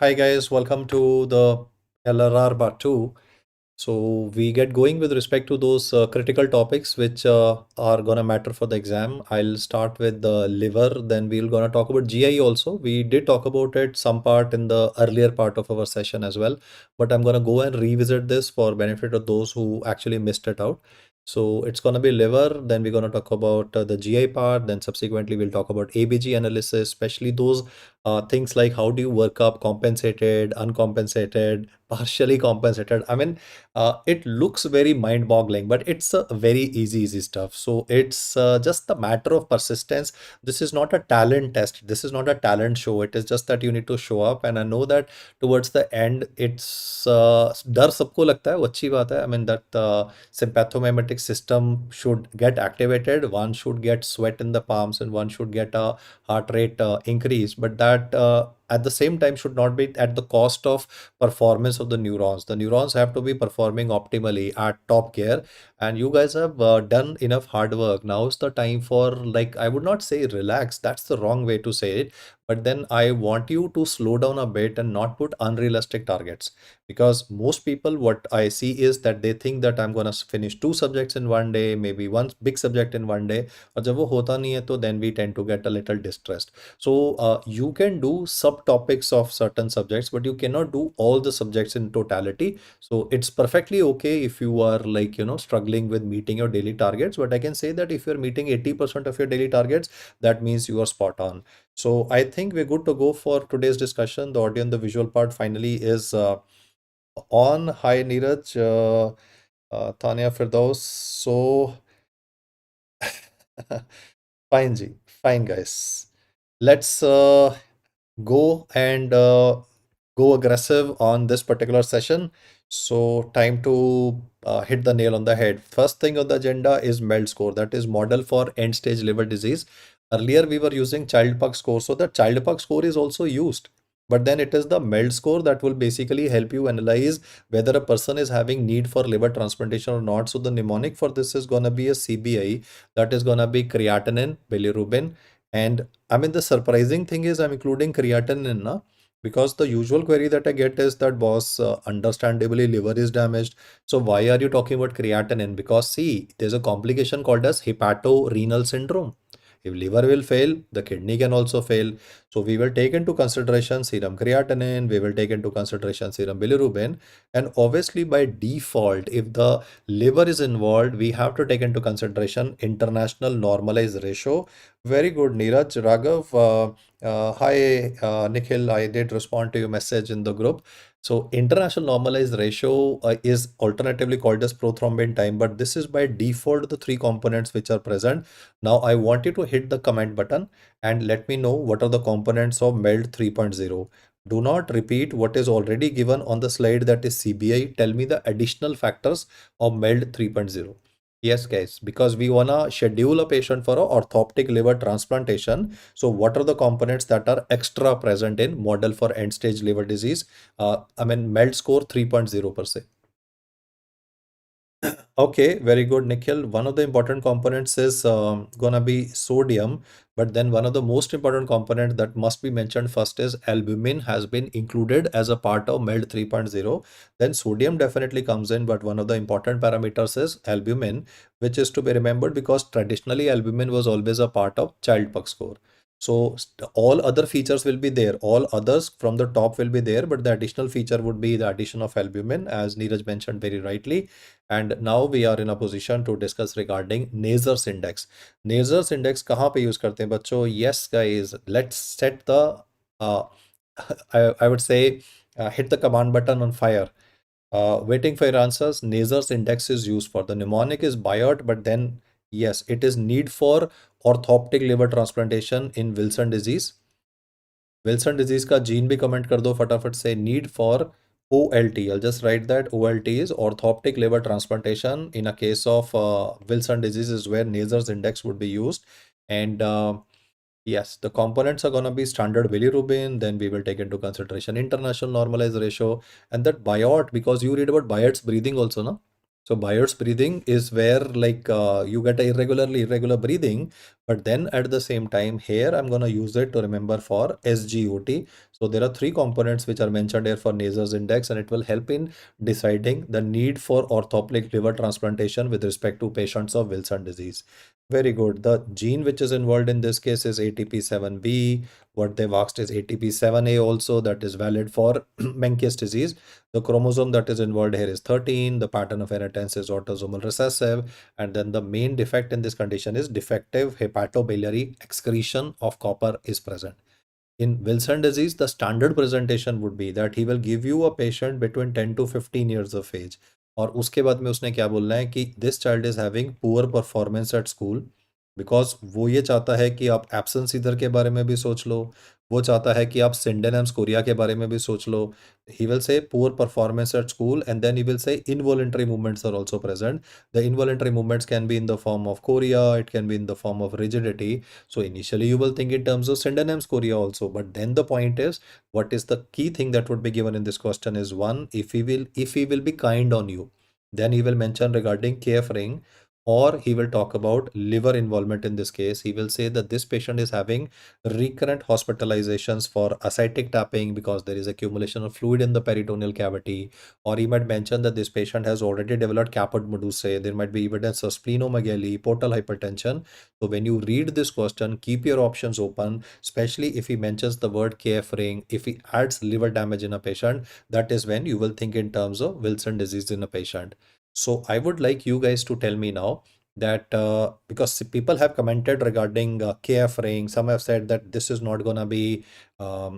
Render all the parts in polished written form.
Hi guys, welcome to the LRR part 2. So we get going with respect to those critical topics which are gonna matter for the exam. I'll start with the liver, then we're gonna talk about GI also. We did talk about it some part in the earlier part of our session as well, but I'm gonna go and revisit this for benefit of those who actually missed it out. So it's gonna be liver, then we're gonna talk about the GI part, then subsequently we'll talk about ABG analysis, especially those things like how do you work up compensated, uncompensated, partially compensated. I mean, it looks very mind-boggling, but it's a very easy stuff. So it's just a matter of persistence. This is not a talent test. This is not a talent show. It is just that you need to show up. And I know that towards the end, it's डर सबको लगता है वो अच्छी बात है. I mean that sympathomimetic system should get activated. One should get sweat in the palms, and one should get a heart rate increase. But that at the same time should not be at the cost of performance of the neurons. The neurons have to be performing optimally at top gear, and you guys have done enough hard work. Now is the time for, like, I would not say relax, that's the wrong way to say it, but then I want you to slow down a bit and not put unrealistic targets, because most people, what I see is that they think that I'm gonna finish two subjects in one day, maybe one big subject in one day, और जब वो होता नहीं है तो then we tend to get a little distressed. So you can do subtopics of certain subjects, but you cannot do all the subjects in totality. So it's perfectly okay if you are, like, struggling with meeting your daily targets. But I can say that if you're meeting 80% of your daily targets, that means you are spot on. So I think we're good to go for today's discussion. The audio and the visual part finally is on. Hi, Neeraj, Tanya, Firdaus. So fine, Ji. Fine, guys. Let's go and go aggressive on this particular session. So time to hit the nail on the head. First thing on the agenda is MELD score, that is model for end stage liver disease. Earlier we were using Child-Pugh score, so the Child-Pugh score is also used. But then it is the MELD score that will basically help you analyze whether a person is having need for liver transplantation or not. So the mnemonic for this is gonna be a CBI, that is gonna be creatinine, bilirubin, and I mean, the surprising thing is I'm including creatinine, na? Because the usual query that I get is that, boss, understandably liver is damaged. So why are you talking about creatinine? Because see, there's a complication called as hepatorenal syndrome. If liver will fail, the kidney can also fail. So we will take into consideration serum creatinine, we will take into consideration serum bilirubin, and obviously by default, if the liver is involved, we have to take into consideration international normalized ratio. Very good, Neeraj. Raghav, hi, Nikhil. I did respond to your message in the group. So international normalized ratio is alternatively called as prothrombin time, but this is by default the three components which are present. Now I want you to hit the comment button and let me know what are the components of MELD 3.0. Do not repeat what is already given on the slide, that is CBI. Tell me the additional factors of MELD 3.0. Yes, guys, because we wanna schedule a patient for a orthoptic liver transplantation. So what are the components that are extra present in model for end stage liver disease? I mean, MELD score 3.0 per se. Okay, very good, Nikhil. One of the important components is gonna be sodium, but then one of the most important component that must be mentioned first is albumin has been included as a part of MELD 3.0. Then sodium definitely comes in, but one of the important parameters is albumin, which is to be remembered because traditionally albumin was always a part of Child-Pugh score. So all other features will be there. All others from the top will be there, but the additional feature would be the addition of albumin, as Neeraj mentioned very rightly. And now we are in a position to discuss regarding NASER's index. NASER's index कहाँ पे use करते हैं बच्चों? Yes, guys, let's set the uh, I would say hit the command button on fire. Waiting for your answers. NASER's index is used for the mnemonic is BIOT, but then yes, it is need for orthoptic liver transplantation in Wilson disease. Wilson disease का gene भी comment कर दो फटाफट से. Need for OLT. I'll just write that OLT is orthoptic liver transplantation. In a case of Wilson disease is where NASER's index would be used. And yes, the components are going to be standard bilirubin. Then we will take into consideration international normalized ratio and that BIOT, because you read about BIOT's breathing also, no? So Byers breathing is where like you get a irregular breathing, but then at the same time here I'm gonna use it to remember for SGOT. So there are three components which are mentioned here for NASER's index, and it will help in deciding the need for orthopic liver transplantation with respect to patients of Wilson disease. Very good. The gene which is involved in this case is ATP7B. What they've asked is ATP7A also, that is valid for Menkes disease. The chromosome that is involved here is 13. The pattern of inheritance is autosomal recessive. And then the main defect in this condition is defective hepatobiliary excretion of copper is present. In Wilson disease, the standard presentation would be that he will give you a patient between 10 to 15 years of age. और उसके बाद में उसने क्या बोलना है कि this child is having poor performance at school, because वो ये चाहता है कि आप एब्सेंस ईदर के बारे में भी सोच लो, वो चाहता है कि आप सिंडेनेम्स कोरिया के बारे में भी सोच लो. He will say poor performance at school, and then he will say involuntary movements are also present. The involuntary movements can be in the form of chorea, it can be in the form of rigidity. So initially you will think in terms of syndonyms chorea also, but then the point is, what is the key thing that would be given in this question is one, if he will be kind on you, then he will mention regarding KF ring, or he will talk about liver involvement. In this case, he will say that this patient is having recurrent hospitalizations for ascitic tapping because there is accumulation of fluid in the peritoneal cavity, or he might mention that this patient has already developed caput medusae. There might be evidence of splenomegaly, portal hypertension. So when you read this question, keep your options open, especially if he mentions the word KF ring, if he adds liver damage in a patient, that is when you will think in terms of Wilson disease in a patient. So I would like you guys to tell me now that because people have commented regarding KF ring, some have said that this is not gonna be, uh,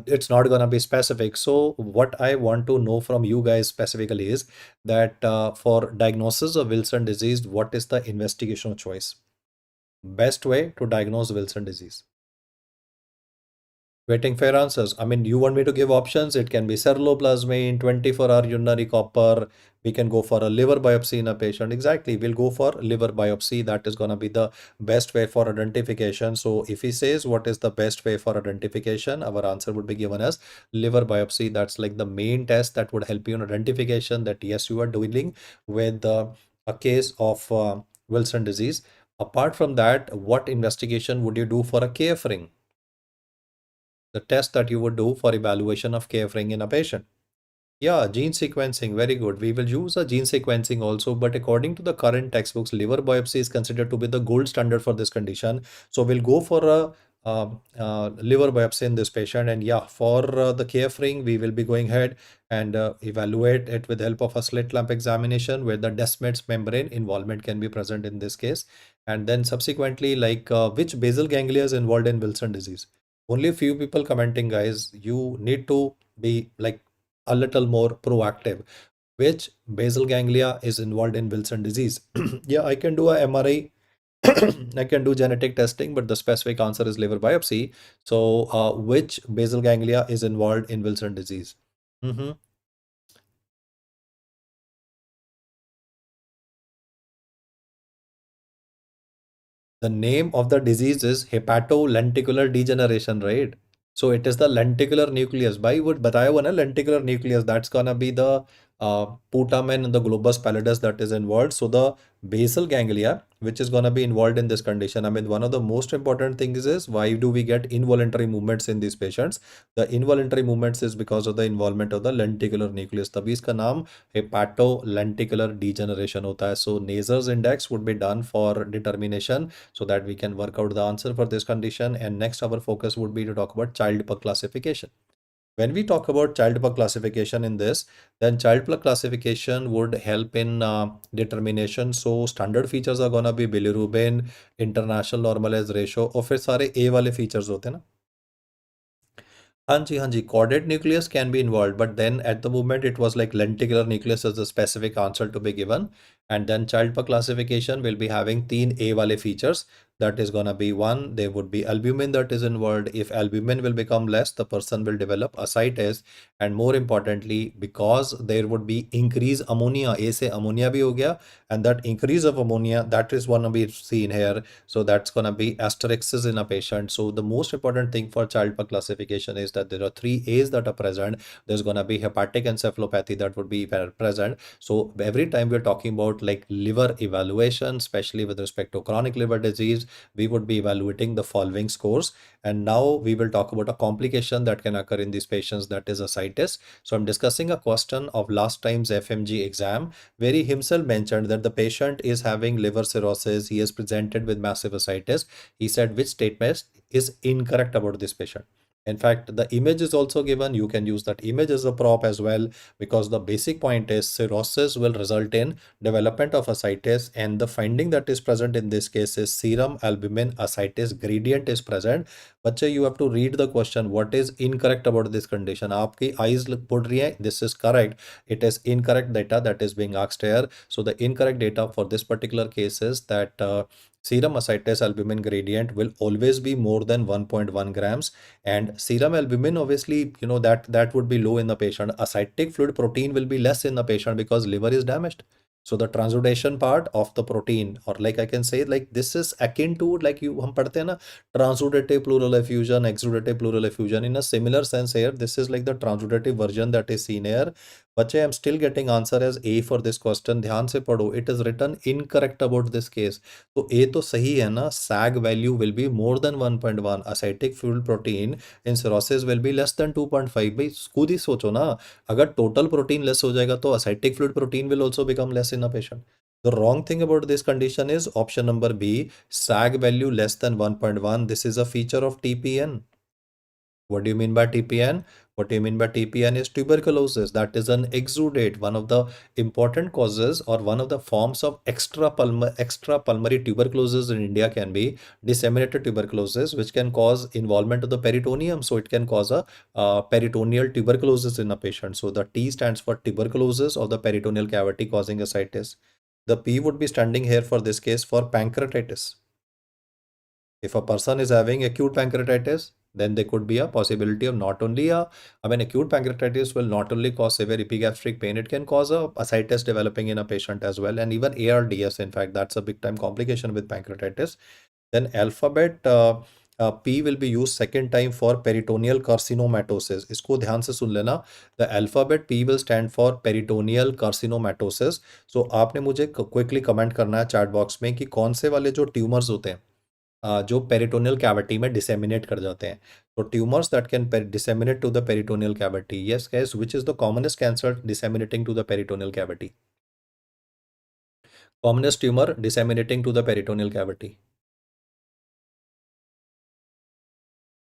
it's not gonna be specific. So what I want to know from you guys specifically is that for diagnosis of Wilson disease, what is the investigational choice? Best way to diagnose Wilson disease? Waiting for answers. I mean, you want me to give options? It can be ceruloplasmin, 24-hour urinary copper. We can go for a liver biopsy in a patient. Exactly. We'll go for liver biopsy. That is going to be the best way for identification. So if he says what is the best way for identification, our answer would be given as liver biopsy. That's like the main test that would help you in identification that yes, you are dealing with a case of Wilson disease. Apart from that, what investigation would you do for a KF ring? The test that you would do for evaluation of KF ring in a patient. Yeah, gene sequencing, very good. We will use a gene sequencing also, but according to the current textbooks, liver biopsy is considered to be the gold standard for this condition. So we'll go for a liver biopsy in this patient. And yeah, for the KF ring, we will be going ahead and evaluate it with the help of a slit lamp examination where the Descemet's membrane involvement can be present in this case. And then subsequently, like which basal ganglia is involved in Wilson disease? Only a few people commenting, guys. You need to be like a little more proactive. Which basal ganglia is involved in Wilson disease? Yeah, I can do a MRI. I can do genetic testing, but the specific answer is liver biopsy. So, which basal ganglia is involved in Wilson disease? Mhm. The name of the disease is hepatolenticular degeneration, right? So it is the lenticular nucleus. By would बताया हुआ ना lenticular nucleus. That's gonna be the putamen and the globus pallidus that is involved. So the basal ganglia, which is gonna be involved in this condition. I mean, one of the most important things is why do we get involuntary movements in these patients? The involuntary movements is because of the involvement of the lenticular nucleus. तभी इसका नाम hepatolenticular degeneration होता है. So NASER's index would be done for determination so that we can work out the answer for this condition. And next, our focus would be to talk about Child-Pugh classification. When we talk about Child-Pugh classification in this, then Child-Pugh classification would help in determination. So standard features are gonna be bilirubin, international normalized ratio, और फिर सारे A वाले features होते हैं ना. हाँ जी, chordate nucleus can be involved, but then at the moment it was like lenticular nucleus as the specific answer to be given. And then Child-Pugh classification will be having 3 A wale features. that is going to be one. There would be albumin that is involved. If albumin will become less, the person will develop ascites. And more importantly, because there would be increased ammonia, A से ammonia भी हो गया, and that increase of ammonia, that is going to be seen here. So that's going to be asterisks in a patient. So the most important thing for Child-Pugh classification is that there are three A's that are present. There's going to be hepatic encephalopathy that would be present. So every time we're talking about like liver evaluation, especially with respect to chronic liver disease, we would be evaluating the following scores. And now we will talk about a complication that can occur in these patients, that is ascites. So I'm discussing a question of last time's FMG exam, where he himself mentioned that the patient is having liver cirrhosis. He is presented with massive ascites. He said which statement is incorrect about this patient. In fact, the image is also given. You can use that image as a prop as well, because the basic point is cirrhosis will result in development of ascites, and the finding that is present in this case is serum albumin ascites gradient is present. बच्चे, you have to read the question. What is incorrect about this condition? आपकी eyes पढ़ रही है. This is correct. It is incorrect data that is being asked here. So the incorrect data for this particular case is that serum ascites albumin gradient will always be more than 1.1 grams, and serum albumin, obviously, that would be low in the patient. Ascitic fluid protein will be less in the patient because liver is damaged. So the transudation part of the protein, or like I can say, like this is akin to like you हम पढ़ते हैं ना, transudative pleural effusion, exudative pleural effusion. In a similar sense here, this is like the transudative version that is seen here. बच्चे, I'm still getting answer as A for this question. ध्यान से पढ़ो. It is written incorrect about this case. तो A तो सही है ना. SAG value will be more than 1.1. Ascitic fluid protein in cirrhosis will be less than 2.5. भाई खुद ही सोचो ना, अगर total protein less हो जाएगा तो ascitic fluid protein will also become less in a patient. The wrong thing about this condition is option number B, SAG value less than 1.1. This is a feature of TPN. What do you mean by TPN? What do you mean by TPN is tuberculosis. That is an exudate. One of the important causes or one of the forms of extrapulmonary tuberculosis in India can be disseminated tuberculosis, which can cause involvement of the peritoneum. So it can cause a peritoneal tuberculosis in a patient. So the T stands for tuberculosis of the peritoneal cavity causing ascites. The P would be standing here for this case for pancreatitis. If a person is having acute pancreatitis, then there could be a possibility of not only acute pancreatitis will not only cause severe epigastric pain, it can cause a ascites developing in a patient as well, and even ARDS. In fact, that's a big time complication with pancreatitis. Then alphabet P will be used second time for peritoneal carcinomatosis. इसको ध्यान से सुन लेना. The alphabet P will stand for peritoneal carcinomatosis. So आपने मुझे quickly comment करना है chat box में कि कौन से वाले जो ट्यूमर्स होते हैं जो पेरिटोनियल कैविटी में डिसेमिनेट कर जाते हैं. तो tumours that can disseminate to the peritoneal cavity. Yes guys, which is the commonest cancer disseminating to the peritoneal cavity? Commonest tumor disseminating to the peritoneal cavity.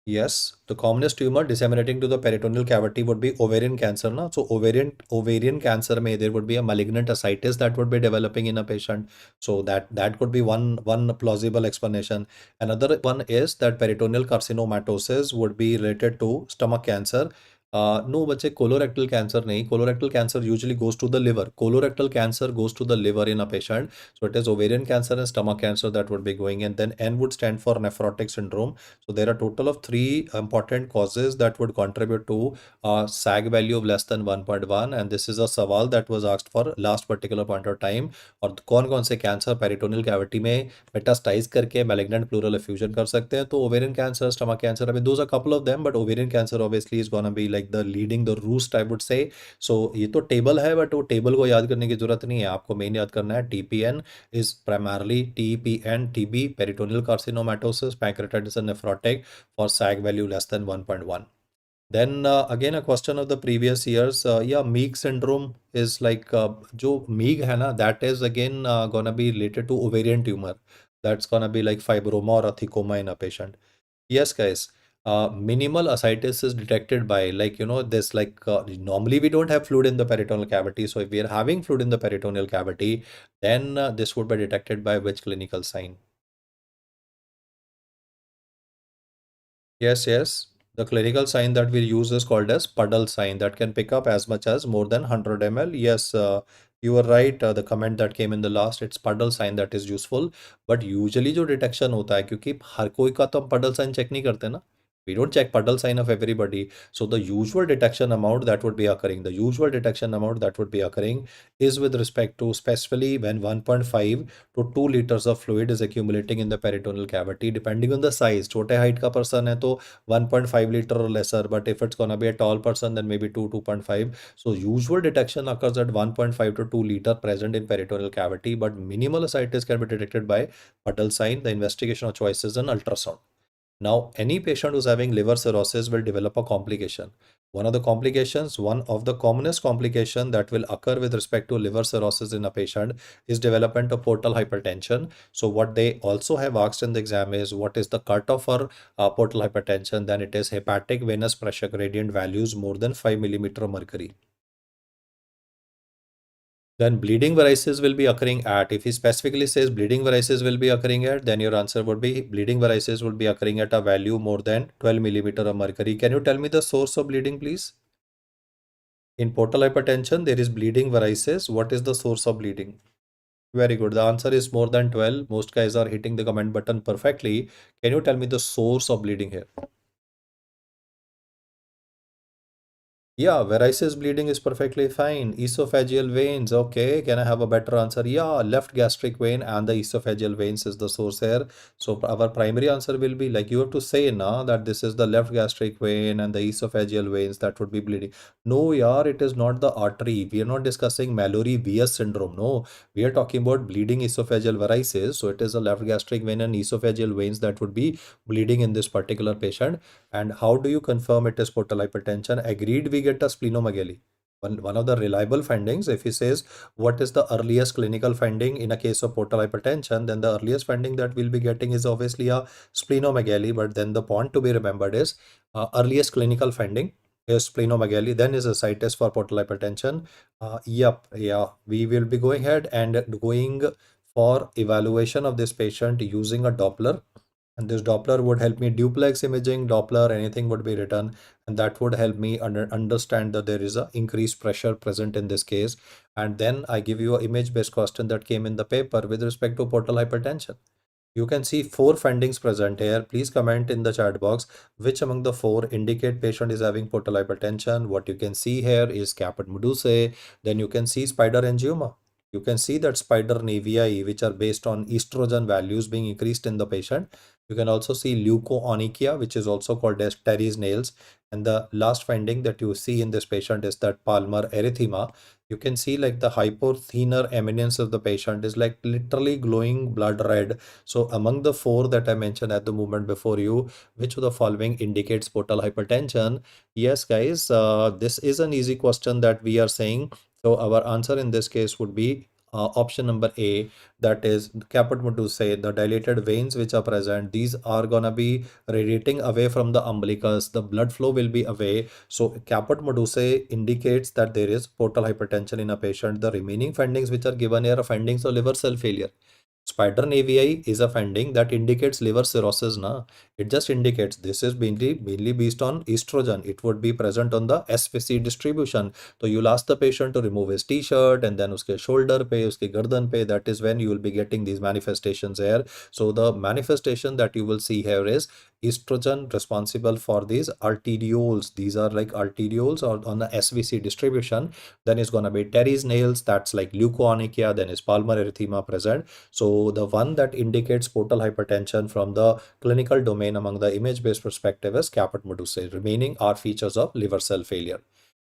Yes, the commonest tumor disseminating to the peritoneal cavity would be ovarian cancer. Na? So ovarian cancer may there would be a malignant ascites that would be developing in a patient. So that could be one plausible explanation. Another one is that peritoneal carcinomatosis would be related to stomach cancer. No, बच्चे, colorectal cancer नहीं. Colorectal cancer usually goes to the liver. Colorectal cancer goes to the liver in a patient. So it is ovarian cancer and stomach cancer that would be going. And then N would stand for nephrotic syndrome. So there are a total of 3 important causes that would contribute to a SAG value of less than 1.1. And this is a सवाल that was asked for last particular point of time. और कौन कौन से cancer peritoneal cavity में metastasise करके malignant plural effusion कर सकते हैं? तो ovarian cancer, stomach cancer, I mean those are couple of them, but ovarian cancer obviously is gonna be like the leading the roost, I would say. So ये तो table है, but वो table को याद करने की जरूरत नहीं है. आपको मेन याद करना है TPN is primarily TPN, TB, peritoneal carcinomatosis, pancreatitis and nephrotic for SAG value less than 1.1. Then again a question of the previous years. Yeah, Meek syndrome is like जो Meek है ना, that is again gonna be related to ovarian tumor. That's gonna be like fibroma or a thecoma in a patient. Yes, guys. Minimal ascites is detected by this normally we don't have fluid in the peritoneal cavity. So if we are having fluid in the peritoneal cavity, then this would be detected by which clinical sign? Yes. The clinical sign that we use is called as puddle sign that can pick up as much as more than 100 ml. Yes, You were right. The comment that came in the last, it's puddle sign that is useful. But usually जो detection होता है, क्योंकि हर कोई का तो हम puddle sign check नहीं करते ना. We don't check puddle sign of everybody. So the usual detection amount that would be occurring, the usual detection amount that would be occurring is with respect to specifically when 1.5 to 2 liters of fluid is accumulating in the peritoneal cavity, depending on the size. छोटे height का person है तो 1.5 liter or lesser, but if it's gonna be a tall person, then maybe 2.5. So usual detection occurs at 1.5 to 2 liter present in peritoneal cavity, but minimal ascites can be detected by puddle sign. The investigation of choice is an ultrasound. Now, any patient who's having liver cirrhosis will develop a complication. One of the complications, one of the commonest complication that will occur with respect to liver cirrhosis in a patient is development of portal hypertension. So what they also have asked in the exam is what is the cutoff for portal hypertension? Then it is hepatic venous pressure gradient values more than 5 millimeter of mercury. Then bleeding varices will be occurring at, if he specifically says bleeding varices will be occurring at, then your answer would be bleeding varices will be occurring at a value more than 12 millimeter of mercury. Can you tell me the source of bleeding, please? In portal hypertension, there is bleeding varices. What is the source of bleeding? Very good. The answer is more than 12. Most guys are hitting the comment button perfectly. Can you tell me the source of bleeding here? Yeah, varices bleeding is perfectly fine. Esophageal veins, okay. Can I have a better answer? Yeah, left gastric vein and the esophageal veins is the source here. So our primary answer will be like you have to say now that this is the left gastric vein and the esophageal veins that would be bleeding. No, yeah, it is not the artery. We are not discussing Mallory-Weiss syndrome. No, we are talking about bleeding esophageal varices. So it is the left gastric vein and esophageal veins that would be bleeding in this particular patient. And how do you confirm it is portal hypertension? Agreed, we get a splenomegaly. One of the reliable findings, if he says what is the earliest clinical finding in a case of portal hypertension, then the earliest finding that we'll be getting is obviously a splenomegaly. But then the point to be remembered is earliest clinical finding is splenomegaly, then is ascites for portal hypertension. Yeah, we will be going ahead and going for evaluation of this patient using a Doppler. And this Doppler would help me duplex imaging, Doppler, anything would be written, and that would help me understand that there is a increased pressure present in this case. And then I give you an image-based question that came in the paper with respect to portal hypertension. You can see 4 findings present here. Please comment in the chat box which among the 4 indicate patient is having portal hypertension. What you can see here is caput medusae. Then you can see spider angioma. You can see that spider nevi, which are based on estrogen values being increased in the patient. You can also see leukoonychia, which is also called as Terry's nails. And the last finding that you see in this patient is that palmar erythema. You can see like the hypothenor eminence of the patient is like literally glowing blood red. So among the 4 that I mentioned at the moment before you, which of the following indicates portal hypertension? Yes, guys, this is an easy question that we are saying. So our answer in this case would be option number A, that is caput medusae, the dilated veins which are present, these are gonna be radiating away from the umbilicus, the blood flow will be away. So caput medusae indicates that there is portal hypertension in a patient. The remaining findings which are given here are findings of liver cell failure. Spider nevi is a finding that indicates liver cirrhosis. Na? It just indicates this is mainly based on estrogen. It would be present on the SVC distribution. So you'll ask the patient to remove his t-shirt and then uske shoulder pe, uske gardan pe. That is when you will be getting these manifestations here. So the manifestation that you will see here is estrogen responsible for these arterioles. These are like arterioles or on the SVC distribution. Then it's gonna be Terry's nails. That's like leukoonychia. Then is palmar erythema present. So the one that indicates portal hypertension from the clinical domain among the image-based perspective is caput medusae. Remaining are features of liver cell failure.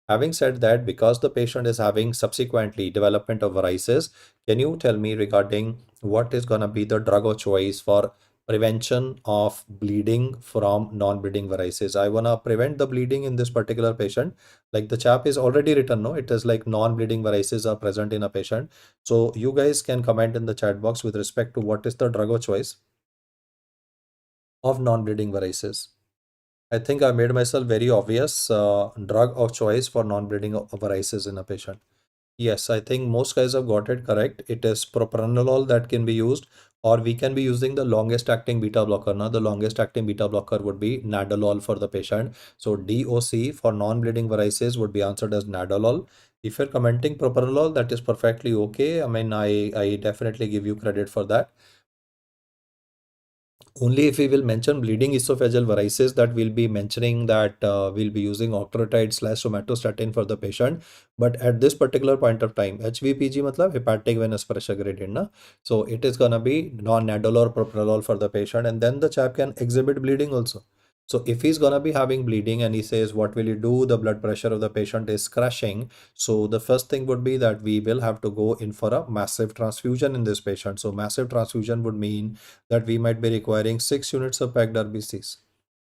Having said that, because the patient is having subsequently development of varices, can you tell me regarding what is going to be the drug of choice for prevention of bleeding from non-bleeding varices? I want to prevent the bleeding in this particular patient. Like the chap is already written, no? It is like non-bleeding varices are present in a patient. So you guys can comment in the chat box with respect to what is the drug of choice of non-bleeding varices. I think I made myself very obvious. Drug of choice for non-bleeding varices in a patient. Yes, I think most guys have got it correct. It is propranolol that can be used, or we can be using the longest acting beta blocker. Now, the longest acting beta blocker would be nadolol for the patient. So DOC for non-bleeding varices would be answered as nadolol. If you're commenting propranolol, that is perfectly okay. I mean, I definitely give you credit for that. Only if we will mention bleeding esophageal varices, that we'll be mentioning that we'll be using octreotide / somatostatin for the patient. But at this particular point of time, HVPG matlab hepatic venous pressure gradient na. So it is gonna be non-nadolol or propranolol for the patient, and then the chap can exhibit bleeding also. So if he's gonna be having bleeding and he says, what will you do? The blood pressure of the patient is crashing. So the first thing would be that we will have to go in for a massive transfusion in this patient. So massive transfusion would mean that we might be requiring 6 units of packed RBCs.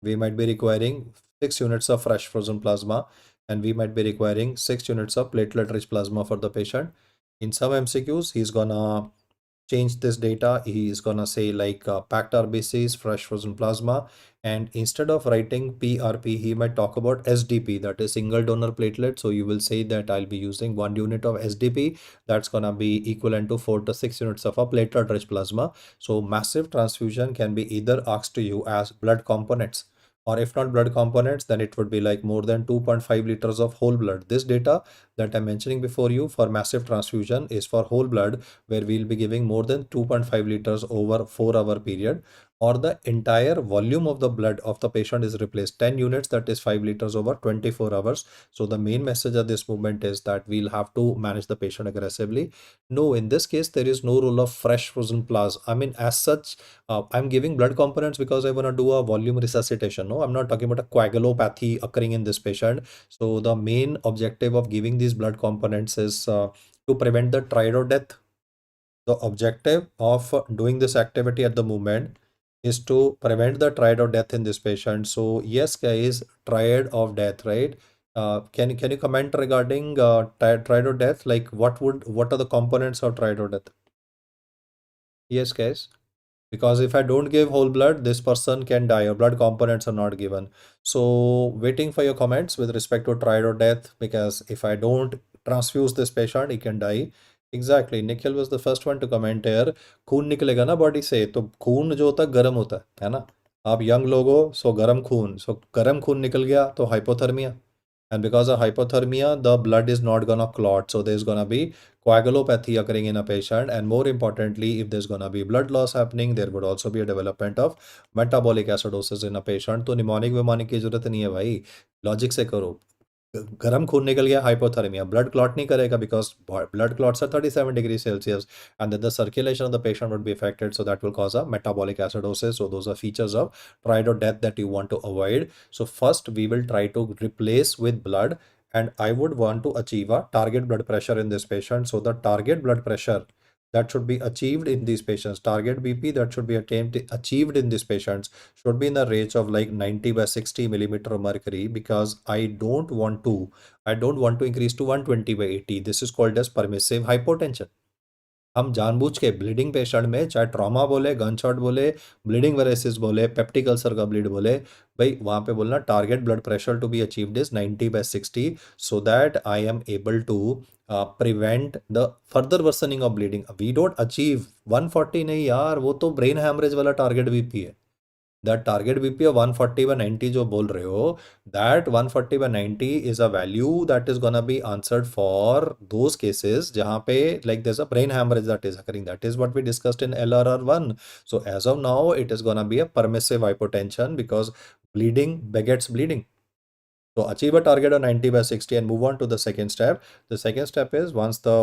We might be requiring 6 units of fresh frozen plasma, and we might be requiring 6 units of platelet rich plasma for the patient. In some MCQs, he's gonna change this data. He is gonna say like packed RBCs, fresh frozen plasma, and instead of writing PRP, he might talk about SDP, that is single donor platelet. So you will say that I'll be using 1 unit of SDP. That's gonna be equivalent to 4 to 6 units of a platelet rich plasma. So massive transfusion can be either asked to you as blood components, or if not blood components, then it would be like more than 2.5 liters of whole blood. This data that I'm mentioning before you for massive transfusion is for whole blood, where we'll be giving more than 2.5 liters over 4-hour period, or the entire volume of the blood of the patient is replaced 10 units, that is 5 liters over 24 hours. So the main message of this movement is that we'll have to manage the patient aggressively. No, in this case, there is no role of fresh frozen plasma. I mean, as such, I'm giving blood components because I want to do a volume resuscitation. No, I'm not talking about a coagulopathy occurring in this patient. So the main objective of giving these blood components is to prevent the triad death. The objective of doing this activity at the moment is to prevent the triad of death in this patient. So yes, guys, triad of death, right? Can you comment regarding triad of death? Like what are the components of triad of death? Yes, guys. Because if I don't give whole blood, this person can die, or blood components are not given. So waiting for your comments with respect to triad or death, because if I don't transfuse this patient, he can die. Exactly. Nikhil was the first one to comment here. खून निकलेगा ना body से, तो खून जो होता है गर्म होता है ना. आप यंग लोग हो, सो गर्म खून, सो गर्म खून निकल गया तो hypothermia. And because of hypothermia, the blood is not gonna clot. So there's gonna be coagulopathy occurring in a patient. And more importantly, if there's gonna be blood loss happening, there would also be a development of metabolic acidosis in a patient. तो mnemonic विमोनिक की जरूरत नहीं है भाई. Logic से करो. गर्म खून निकल गया, hypothermia, blood clot नहीं करेगा because blood clots are 37 degrees Celsius, and then the circulation of the patient would be affected, so that will cause a metabolic acidosis. So those are features of triad or death that you want to avoid. So first we will try to replace with blood, and I would want to achieve a target blood pressure in this patient. So the target blood pressure that should be achieved in these patients, target BP that should be achieved in these patients, should be in the range of like 90/60 millimeter of mercury, because I don't want to increase to 120/80. This is called as permissive hypotension. हम जानबूझ के bleeding patient में, चाहे trauma बोले, gun shot बोले, bleeding वेरेसिस बोले, peptic ulcer का bleed बोले, भाई वहां पे बोलना target blood pressure to be achieved is 90/60, so that I am able to prevent the further worsening of bleeding. We don't achieve 140, नहीं यार, वो तो ब्रेन हैमरेज वाला टारगेट बीपी है. That target BP of 140/90 जो बोल रहे हो, that 140/90 is a value that is gonna be answered for those cases जहाँ पे like there's a brain hemorrhage that is occurring. That is what we discussed in LRR1. So as of now, it is gonna be a permissive hypotension because bleeding begets bleeding. So achieve a target of 90/60 and move on to the second step. The second step is once the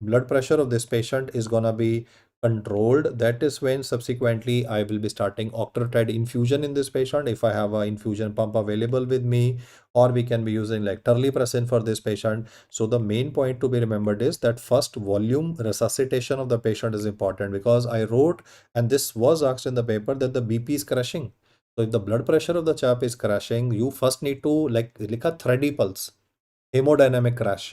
blood pressure of this patient is gonna be controlled, that is when subsequently I will be starting octreotide infusion in this patient if I have an infusion pump available with me, or we can be using like terlipressin for this patient. So the main point to be remembered is that first volume resuscitation of the patient is important, because I wrote, and this was asked in the paper, that the BP is crashing. So if the blood pressure of the chap is crashing, you first need to like a thready pulse, hemodynamic crash.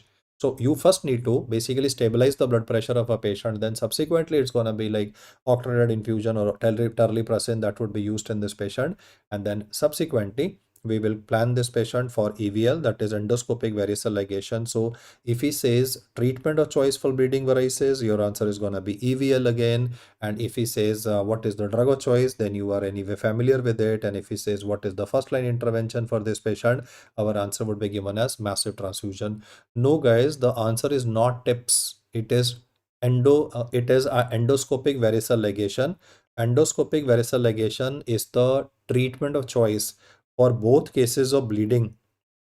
So you first need to basically stabilize the blood pressure of a patient. Then subsequently it's gonna be like octreotide infusion or terlipressin that would be used in this patient. And then subsequently we will plan this patient for EVL, that is endoscopic variceal ligation. So if he says treatment of choice for bleeding varices, your answer is going to be EVL again. And if he says what is the drug of choice, then you are anyway familiar with it. And if he says what is the first line intervention for this patient, our answer would be given as massive transfusion. No guys, the answer is not TIPS. It is a endoscopic variceal ligation. Endoscopic variceal ligation is the treatment of choice for both cases of bleeding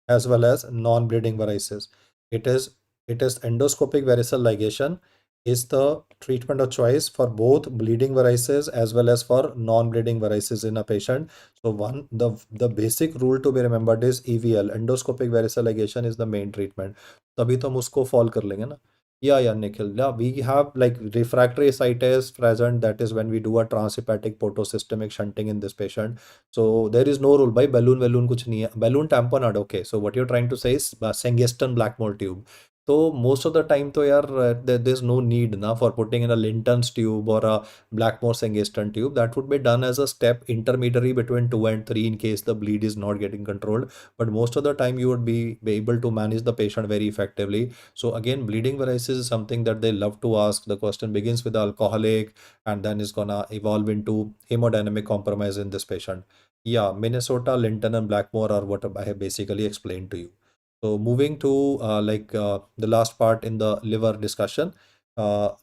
as well as non-bleeding varices. It is endoscopic variceal ligation is the treatment of choice for both bleeding varices as well as for non-bleeding varices in a patient. So the basic rule to be remembered is EVL, endoscopic variceal ligation is the main treatment. तभी तो हम उसको follow कर लेंगे ना. Yeah, Nikhil. Yeah, we have like refractory ascites present. That is when we do a transhepatic portosystemic shunting in this patient. So there is no rule by balloon कुछ नहीं है. Balloon tamponade. Okay. So what you're trying to say is Sengstaken Blackmore tube. So most of the time तो यार there's no need ना for putting in a Linton's tube or a Blackmore Sengstaken tube. That would be done as a step intermediary between 2 and 3 in case the bleed is not getting controlled. But most of the time you would be able to manage the patient very effectively. So again, bleeding varices is something that they love to ask. The question begins with alcoholic and then is gonna evolve into hemodynamic compromise in this patient. Yeah, Minnesota, Linton and Blackmore are what I have basically explained to you. So moving to the last part in the liver discussion.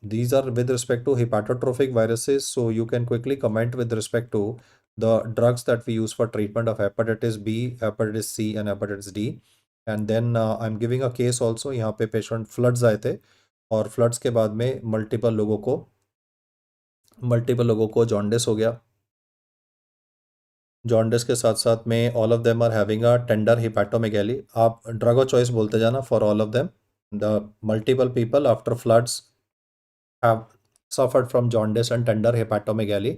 These are with respect to hepatotrophic viruses. So you can quickly comment with respect to the drugs that we use for treatment of hepatitis B, hepatitis C and hepatitis D. And then I am giving a case also. यहाँ पे patient floods आए थे और floods के बाद में multiple लोगों को जॉन्डिस हो गया. जॉन्डिस के साथ साथ में all of them are having a tender hepatomegaly. आप ड्रग ऑफ चॉइस बोलते जाना for all of them. The multiple people after floods have suffered from jaundice and tender hepatomegaly.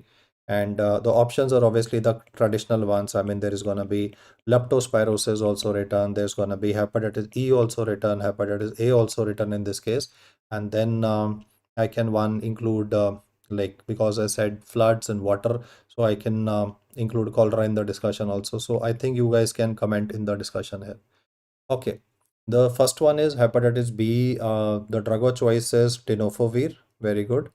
And the options are obviously the traditional ones. I mean, there is going to be leptospirosis also written. There's going to be hepatitis E also written, hepatitis A also written in this case. And then I can include because I said floods and water, so I can include cholera in the discussion also. So I think you guys can comment in the discussion here. Okay. The first one is hepatitis B. The drug of choice is tenofovir. Very good.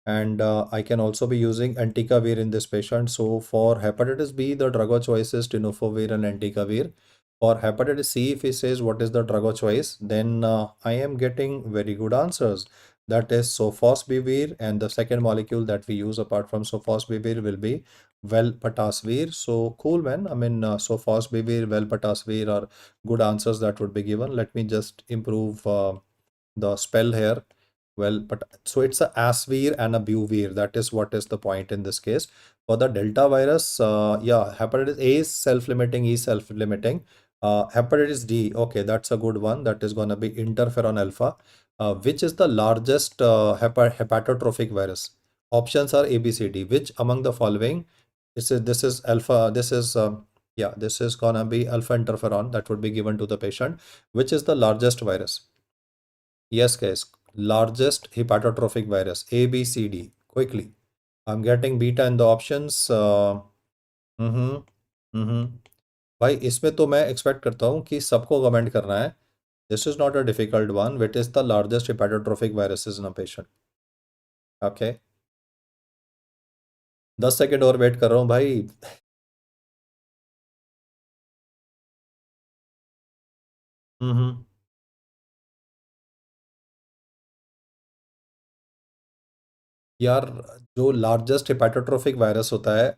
And I can also be using entecavir in this patient. So for hepatitis B, the drug of choice is tenofovir and entecavir. For hepatitis C, if he says what is the drug of choice, then I am getting very good answers. That is sofosbuvir, and the second molecule that we use apart from sofosbuvir will be velpatasvir. So cool, man. I mean, sofosbuvir, velpatasvir are good answers that would be given. Let me just improve the spell here. Well, but so it's a asvir and a buvir. That is what is the point in this case. For the Delta virus, yeah, hepatitis A is self-limiting, E is self-limiting. Hepatitis D, okay, that's a good one. That is going to be interferon alpha. Which is the largest hepatotrophic virus? Options are A, B, C, D. Which among the following? This is alpha. Yeah, this is gonna be alpha interferon that would be given to the patient. Which is the largest virus? Yes, guys, largest hepatotrophic virus, A, B, C, D. Quickly. I'm getting beta in the options. हम्म हम्म भाई इसमें तो मैं expect करता हूँ कि सबको comment करना है. This is not a difficult one. Which is the largest hepatotrophic viruses in a patient? Okay, 10 second और वेट कर रहा हूँ भाई. हम्म यार, जो लार्जेस्ट हेपाटोट्रोफिक वायरस होता है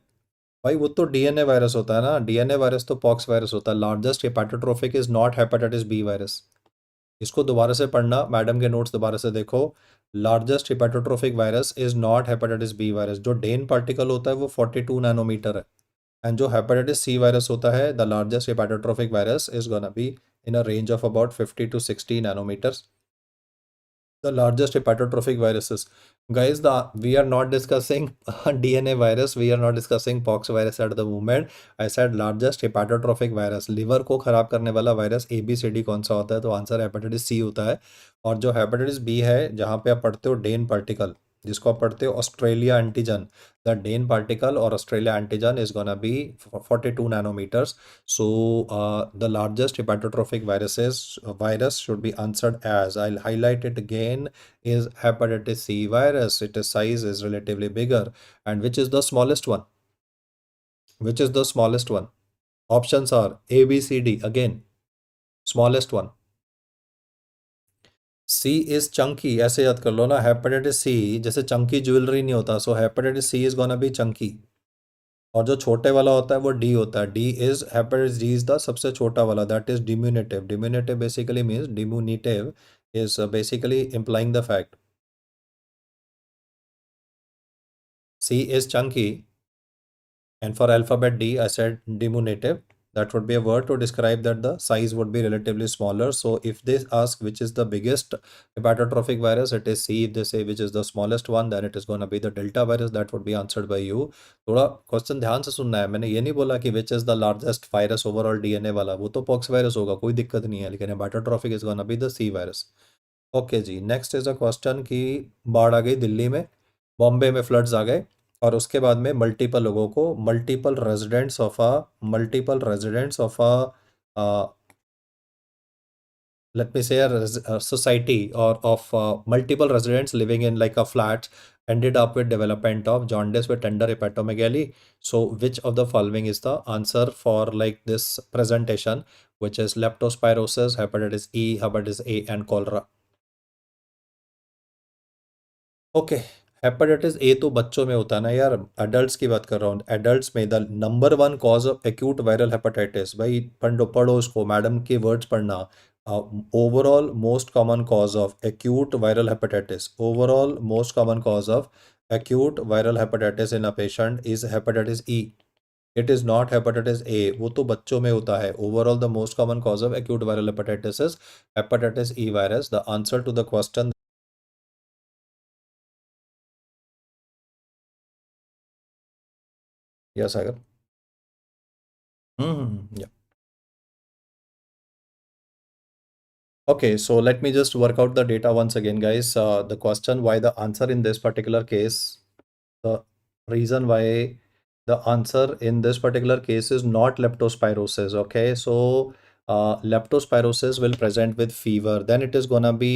भाई वो तो डीएनए वायरस होता है ना. डीएनए वायरस तो पॉक्स वायरस होता है. Largest hepatotrophic is not hepatitis B virus. इसको दोबारा से पढ़ना, मैडम के नोट्स दोबारा से देखो. Largest hepatotrophic virus is not hepatitis B virus. जो डेन पार्टिकल होता है वो 42 नैनोमीटर है. एंड जो हेपाटाइटिस सी वायरस होता है, the largest hepatotrophic virus is gonna be in a range of about 50 to 60 nanometers. The largest hepatotrophic viruses. Guys, we are not discussing DNA virus. We are not discussing pox virus at the moment. I said largest hepatotrophic virus. Liver को खराब करने वाला virus ABCD कौन सा होता है? तो answer hepatitis C होता है. और जो हेपेटाइटिस बी है, जहाँ पे आप पढ़ते हो डेन पार्टिकल, जिसको आप पढ़ते हो Australia antigen, the Dane particle और Australia antigen is gonna be 42 nanometers. So the largest hepatotrophic virus should be answered as, I'll highlight it again, is hepatitis C virus. Its size is relatively bigger. And which is the smallest one? Which is the smallest one? Options are A, B, C, D. Again, smallest one. C is chunky, ऐसे याद कर लो ना, hepatitis C जैसे Chunky jewellery नहीं होता, so hepatitis C is gonna be chunky. और जो छोटे वाला होता है वो डी होता है, D is hepatitis D is the सबसे छोटा वाला, that is diminutive. Diminutive basically means, diminutive is basically implying the fact C is chunky, and for alphabet D, I said diminutive. That would be a word to describe that the size would be relatively smaller. So if they ask which is the biggest hepatotrophic virus, it is C. If they say which is the smallest one, then it is going to be the Delta virus. That would be answered by you. थोड़ा question ध्यान से सुनना है, मैंने ये नहीं बोला कि which is the largest virus overall DNA वाला, वो तो पॉक्स वायरस होगा, कोई दिक्कत नहीं है, लेकिन hepatotrophic is gonna be the C virus. Okay जी, नेक्स्ट इज अ क्वेश्चन कि बाढ़ आ गई दिल्ली में, बॉम्बे में फ्लड्स आ गए, और उसके बाद में मल्टीपल लोगों को, multiple residents of a let me say a society or of multiple residents living in like a flat ended up with development of jaundice with tender hepatomegaly. So which of the following is the answer for like this presentation, which is leptospirosis, hepatitis E, hepatitis A and cholera? Okay, hepatitis A तो बच्चों में होता है ना यार, adults की बात कर रहा हूँ। एडल्ट्स में the number one cause of acute viral hepatitis, भाई पढ़ो पढ़ो उसको, मैडम के वर्ड्स पढ़ना। Overall most common cause of acute viral hepatitis, overall most common cause of acute viral hepatitis in a patient is hepatitis E. It is not hepatitis A, वो तो बच्चों में होता है। Overall the most common cause of acute viral hepatitis is hepatitis E virus. The answer to the question, yes Sagar. Yeah. Okay, so let me just work out the data once again, guys. The question why the answer in this particular case, the reason why the answer in this particular case is not leptospirosis. Okay, so leptospirosis will present with fever, then it is gonna be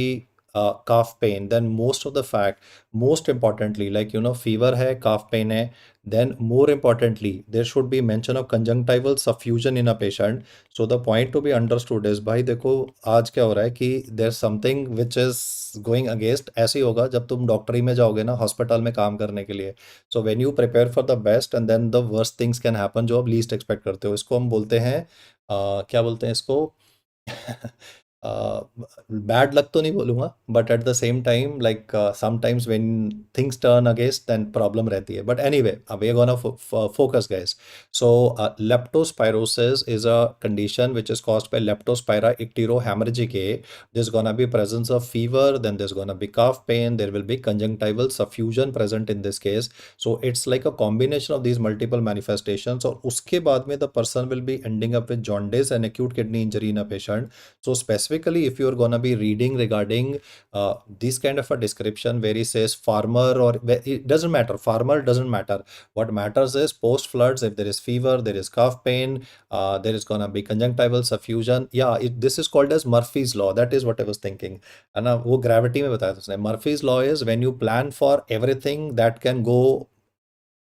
cough pain, then most of the fact, most importantly, like you know, fever hai, cough pain hai, then more importantly, there should be mention of conjunctival suffusion in a patient. So the point to be understood is, भाई देखो आज क्या हो रहा है कि there's something which is going against, ऐसे ही होगा जब तुम डॉक्टरी में जाओगे ना, हॉस्पिटल में काम करने के लिए। So when you prepare for the best and then the worst things can happen, जो आप लीस्ट एक्सपेक्ट करते हो, इसको हम बोलते हैं क्या बोलते हैं इसको बैड लक तो नहीं बोलूंगा, but at the same time like sometimes when things turn against then problem रहती है। बट एनीवे, अब we are gonna focus guys. सो leptospirosis is a condition which is caused by leptospira icterohemorrhagic A. There's gonna be presence of fever, then there's gonna be cough pain, there will be conjunctival suffusion present in this case. So it's like a combination of these multiple manifestations, और उसके बाद में the person will be ending up with jaundice and acute kidney injury in a patient. So specifically, if you're gonna be reading regarding this kind of a description where he says farmer, or it doesn't matter, farmer doesn't matter. What matters is post floods, if there is fever, there is cough pain, there is gonna be conjunctival suffusion. Yeah, this is called as Murphy's law. That is what I was thinking. है ना, वो gravity में बताया था उसने। Murphy's law is when you plan for everything that can go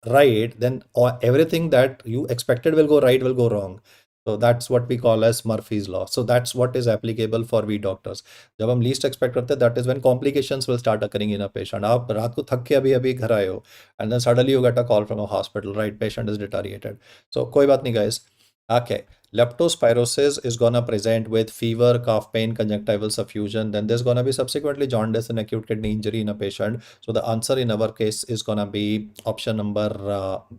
right, then everything that you expected will go right will go wrong. So that's what we call as Murphy's law. So that's what is applicable for we doctors. जब हम least expect करते हैं, that is when complications will start occurring in a patient. आप रात को थक के अभी अभी घर आए हो, and then suddenly you get a call from a hospital, right? Patient is deteriorated. So कोई बात नहीं guys. Okay. Leptospirosis is gonna present with fever, cough pain, conjunctival suffusion. Then there's gonna be subsequently jaundice and acute kidney injury in a patient. So the answer in our case is gonna be option number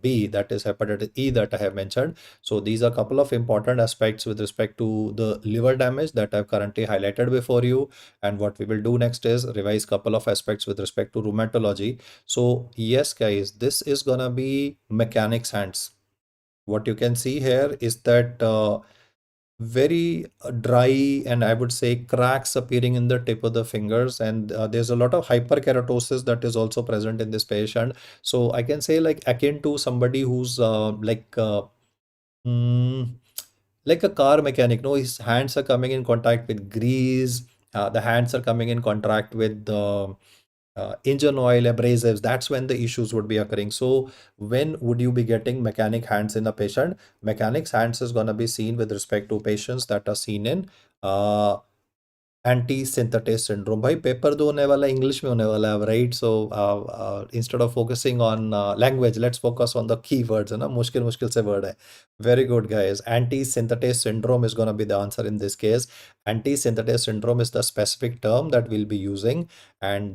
B, that is hepatitis E that I have mentioned. So these are a couple of important aspects with respect to the liver damage that I've currently highlighted before you. And what we will do next is revise couple of aspects with respect to rheumatology. So yes, guys, this is gonna be mechanics hands. What you can see here is that very dry, and I would say cracks appearing in the tip of the fingers, and there's a lot of hyperkeratosis that is also present in this patient. So I can say like akin to somebody who's mm, like a car mechanic. No, his hands are coming in contact with grease. The hands are coming in contact with the engine oil, abrasives. That's when the issues would be occurring. So when would you be getting mechanic hands in a patient? Mechanic's hands is going to be seen with respect to patients that are seen in uh, anti synthetase syndrome. भाई paper दो होने वाला है, English में होने वाला है, right? So instead of focusing on language, let's focus on the key words, है ना, मुश्किल मुश्किल से वर्ड है. Very good guys. Anti synthetase syndrome is going to be the answer in this case. Anti synthetase syndrome is the specific term that we'll be using. And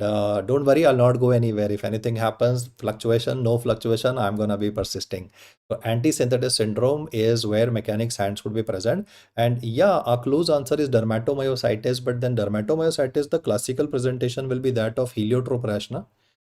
don't worry, I'll not go anywhere. If anything happens, fluctuation, no fluctuation, I'm going to be persisting. So anti synthetase syndrome is where mechanics hands would be present. And yeah, our close answer is dermatomyositis, but then dermatomyositis, the classical presentation will be that of heliotrope rash, na?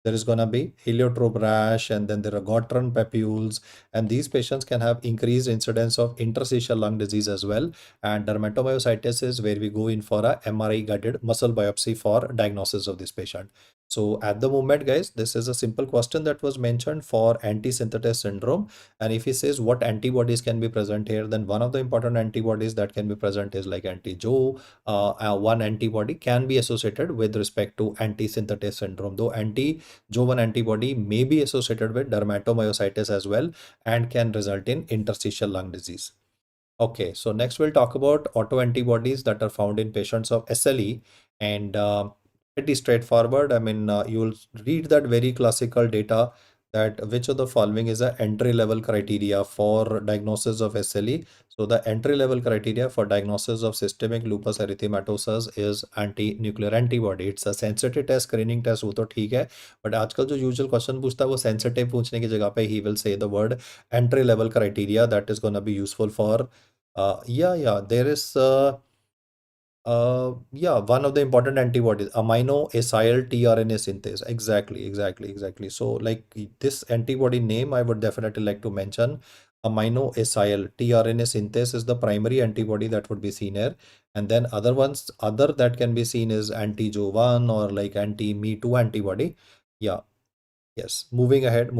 There is gonna be heliotrope rash, and then there are Gottron papules, and these patients can have increased incidence of interstitial lung disease as well. And dermatomyositis is where we go in for a MRI guided muscle biopsy for diagnosis of this patient. So at the moment, guys, this is a simple question that was mentioned for anti-synthetase syndrome. And if he says what antibodies can be present here, then one of the important antibodies that can be present is like anti-Jo. One antibody can be associated with respect to anti-synthetase syndrome, though anti-Jo1 antibody may be associated with dermatomyositis as well and can result in interstitial lung disease. Okay, so next we'll talk about autoantibodies that are found in patients of SLE, and pretty straightforward. I mean, you'll read that very classical data that which of the following is a entry level criteria for diagnosis of SLE. So the entry level criteria for diagnosis of systemic lupus erythematosus is anti-nuclear antibody. It's a sensitive test, screening test, वो तो ठीक है, but आजकल जो usual question पूछता है वो sensitive पूछने की जगह पे he will say the word entry level criteria that is going to be useful for there is one of the important antibodies, amino acyl tRNA synthase. Exactly. So like this antibody name, I would definitely like to mention. Amino acyl tRNA synthase is the primary antibody that would be seen here, and then other that can be seen is anti-Jo1 or like anti-Me2 antibody. Yeah. Yes, moving ahead.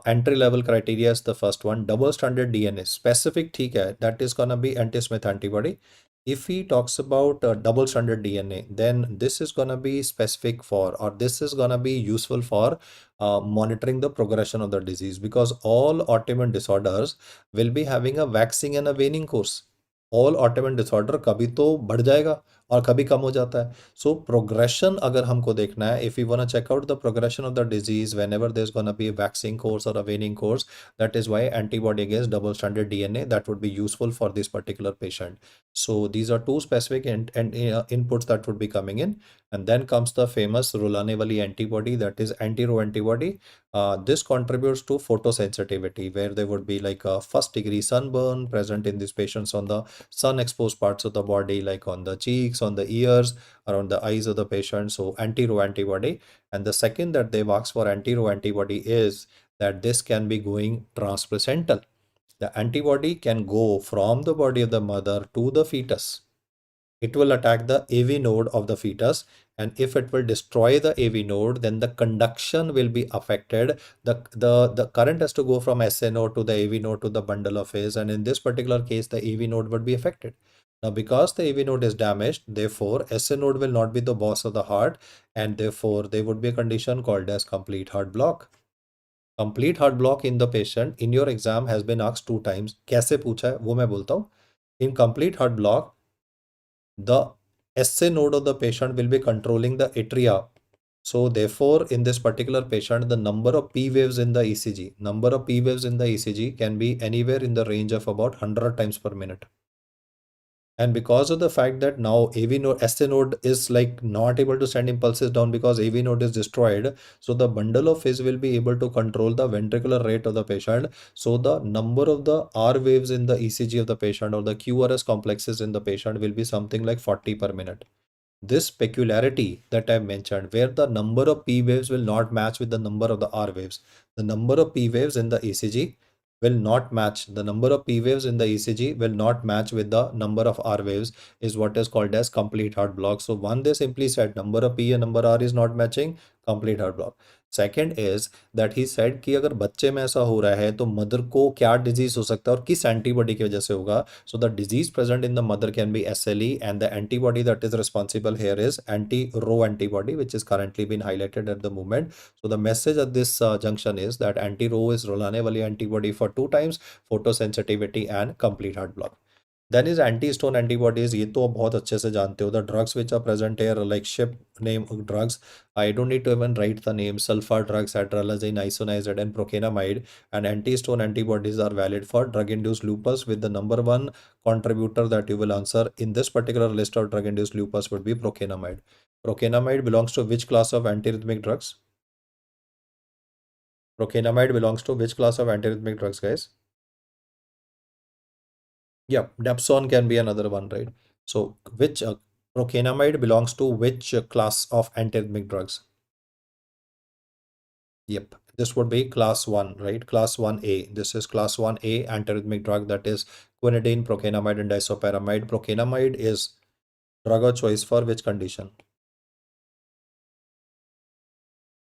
Entry level criteria is the first one. Double stranded DNA. Specific, ठीक है, that is gonna be anti-Smith antibody. If he talks about double stranded DNA, then this is gonna be specific for, or this is gonna be useful for monitoring the progression of the disease, because all autoimmune disorders will be having a waxing and a waning course. All autoimmune disorder कभी तो बढ़ जाएगा और कभी कम हो जाता है. So progression अगर हमको देखना है, if we want to check out the progression of the disease whenever there's going to be a waxing course or a waning course, that is why antibody against double stranded DNA that would be useful for this particular patient. So these are two specific inputs that would be coming in. And then comes the famous Rolane-Wali antibody, that is anti-Ro antibody. This contributes to photosensitivity, where there would be like a first degree sunburn present in these patients on the sun exposed parts of the body, like on the cheeks, on the ears, around the eyes of the patient. So anti-Ro antibody. And the second that they've asked for anti-Ro antibody is that this can be going transplacental. The antibody can go from the body of the mother to the fetus. It will attack the AV node of the fetus, and if it will destroy the AV node, then the conduction will be affected. The current has to go from SA node to the AV node to the bundle of his, and in this particular case the AV node would be affected. Now because the AV node is damaged, therefore SA node will not be the boss of the heart, and therefore there would be a condition called as complete heart block. Complete heart block in the patient in your exam has been asked 2 times. कैसे पूछा है वो मैं बोलता हूँ. In complete heart block, the SA node of the patient will be controlling the atria. So therefore, in this particular patient, the number of P waves in the ECG can be anywhere in the range of about 100 times per minute. And because of the fact that now AV node, SA node is like not able to send impulses down because AV node is destroyed. So the bundle of phase will be able to control the ventricular rate of the patient. So the number of the R waves in the ECG of the patient or the QRS complexes in the patient will be something like 40 per minute. This peculiarity that I mentioned, where the number of P waves will not match with the number of the R waves. The number of P waves in the ECG will not match. The number of P waves in the ECG will not match with the number of R waves, is what is called as complete heart block. So one, they simply said number of P and number R is not matching, complete heart block. Second is that he said कि अगर बच्चे में ऐसा हो रहा है तो mother को क्या डिजीज हो सकता है और किस एंटीबॉडी की वजह से होगा. So the disease present in the mother can be SLE and the antibody that is responsible here is anti-Rho antibody, which is currently been highlighted at the moment. So the message at this junction is that anti-Rho is रोलाने वाली antibody for 2 times photosensitivity and complete heart block. Then is anti histone antibodies. ये तो आप बहुत अच्छे से जानते हो. The drugs which are present here like ship name drugs. I don't need to even write the name. Sulphur drugs, hydralazine, isoniazid and procainamide. And anti histone antibodies are valid for drug induced lupus, with the number one contributor that you will answer in this particular list of drug induced lupus would be procainamide. Procainamide belongs to which class of antiarrhythmic drugs? Procainamide belongs to which class of antiarrhythmic drugs, guys? Yeah, Dapsone can be another one, right? So, which procainamide belongs to which class of antiarrhythmic drugs? Yep, this would be class 1, right? Class 1A. This is class 1A antiarrhythmic drug, that is quinidine, procainamide, and disopyramide. Procainamide is drug of choice for which condition?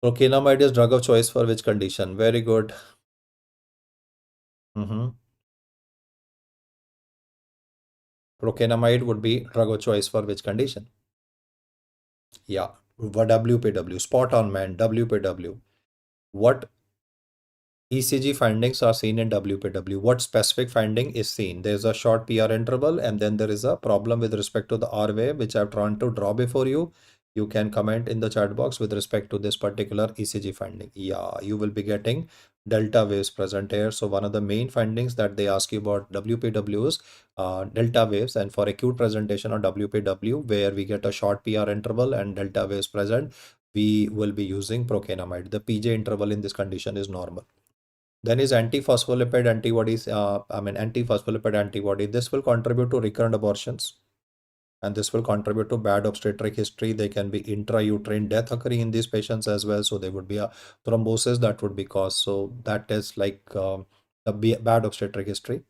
Procainamide is drug of choice for which condition? Very good. Procainamide would be drug of choice for which condition? Yeah, WPW. Spot on, man. WPW. What ECG findings are seen in WPW? What specific finding is seen? There's a short PR interval, and then there is a problem with respect to the R wave, which I've tried to draw before you. You can comment in the chat box with respect to this particular ECG finding. Yeah, you will be getting delta waves present here. So one of the main findings that they ask you about WPW is delta waves, and for acute presentation of WPW, where we get a short PR interval and delta waves present, we will be using procainamide. The PJ interval in this condition is normal. Then is antiphospholipid antibodies, antiphospholipid antibody. This will contribute to recurrent abortions, and this will contribute to bad obstetric history. They can be intrauterine death occurring in these patients as well. So there would be a thrombosis that would be caused. So that is like a bad obstetric history.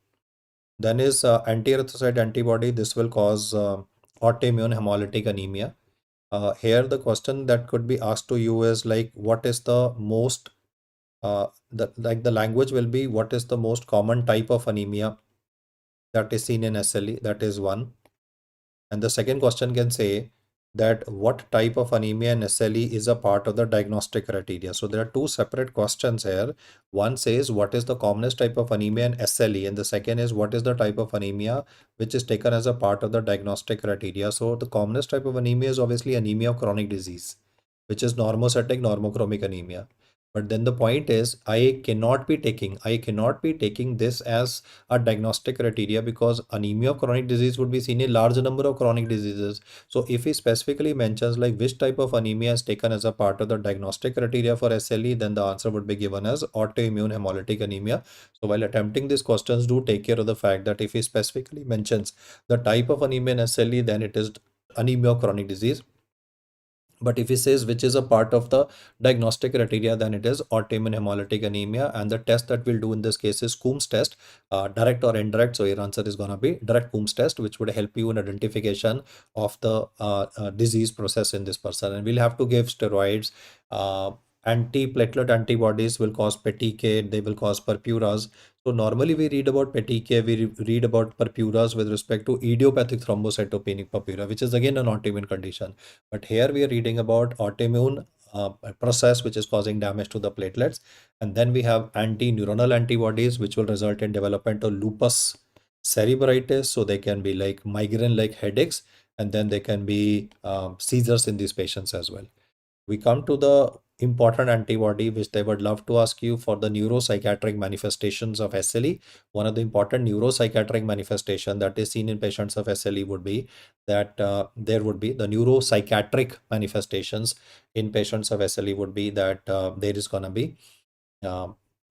Then is anti-erythrocyte antibody. This will cause autoimmune hemolytic anemia. Here the question that could be asked to you is like, what is the most the language will be, what is the most common type of anemia that is seen in SLE? That is one. And the second question can say that what type of anemia in SLE is a part of the diagnostic criteria. So there are two separate questions here. One says what is the commonest type of anemia in SLE, and the second is what is the type of anemia which is taken as a part of the diagnostic criteria. So the commonest type of anemia is obviously anemia of chronic disease, which is normocytic normochromic anemia. But then the point is, I cannot be taking this as a diagnostic criteria, because anemia of chronic disease would be seen in large number of chronic diseases. So if he specifically mentions like which type of anemia is taken as a part of the diagnostic criteria for SLE, then the answer would be given as autoimmune hemolytic anemia. So while attempting these questions, do take care of the fact that if he specifically mentions the type of anemia in SLE, then it is anemia of chronic disease. But if he says which is a part of the diagnostic criteria, then it is autoimmune hemolytic anemia. And the test that we'll do in this case is Coombs test, direct or indirect. So your answer is going to be direct Coombs test, which would help you in identification of the disease process in this person. And we'll have to give steroids. Anti-platelet antibodies will cause petechiae, they will cause purpuras. So normally we read about petechiae, we read about purpuras with respect to idiopathic thrombocytopenic purpura, which is again an autoimmune condition. But here we are reading about autoimmune process which is causing damage to the platelets. And then we have anti-neuronal antibodies, which will result in development of lupus cerebritis. So they can be like migraine-like headaches, and then they can be seizures in these patients as well. We come to the important antibody which they would love to ask you for the neuropsychiatric manifestations of SLE. One of the important neuropsychiatric manifestation that is seen in patients of SLE would be that there would be the neuropsychiatric manifestations in patients of SLE would be that there is going to be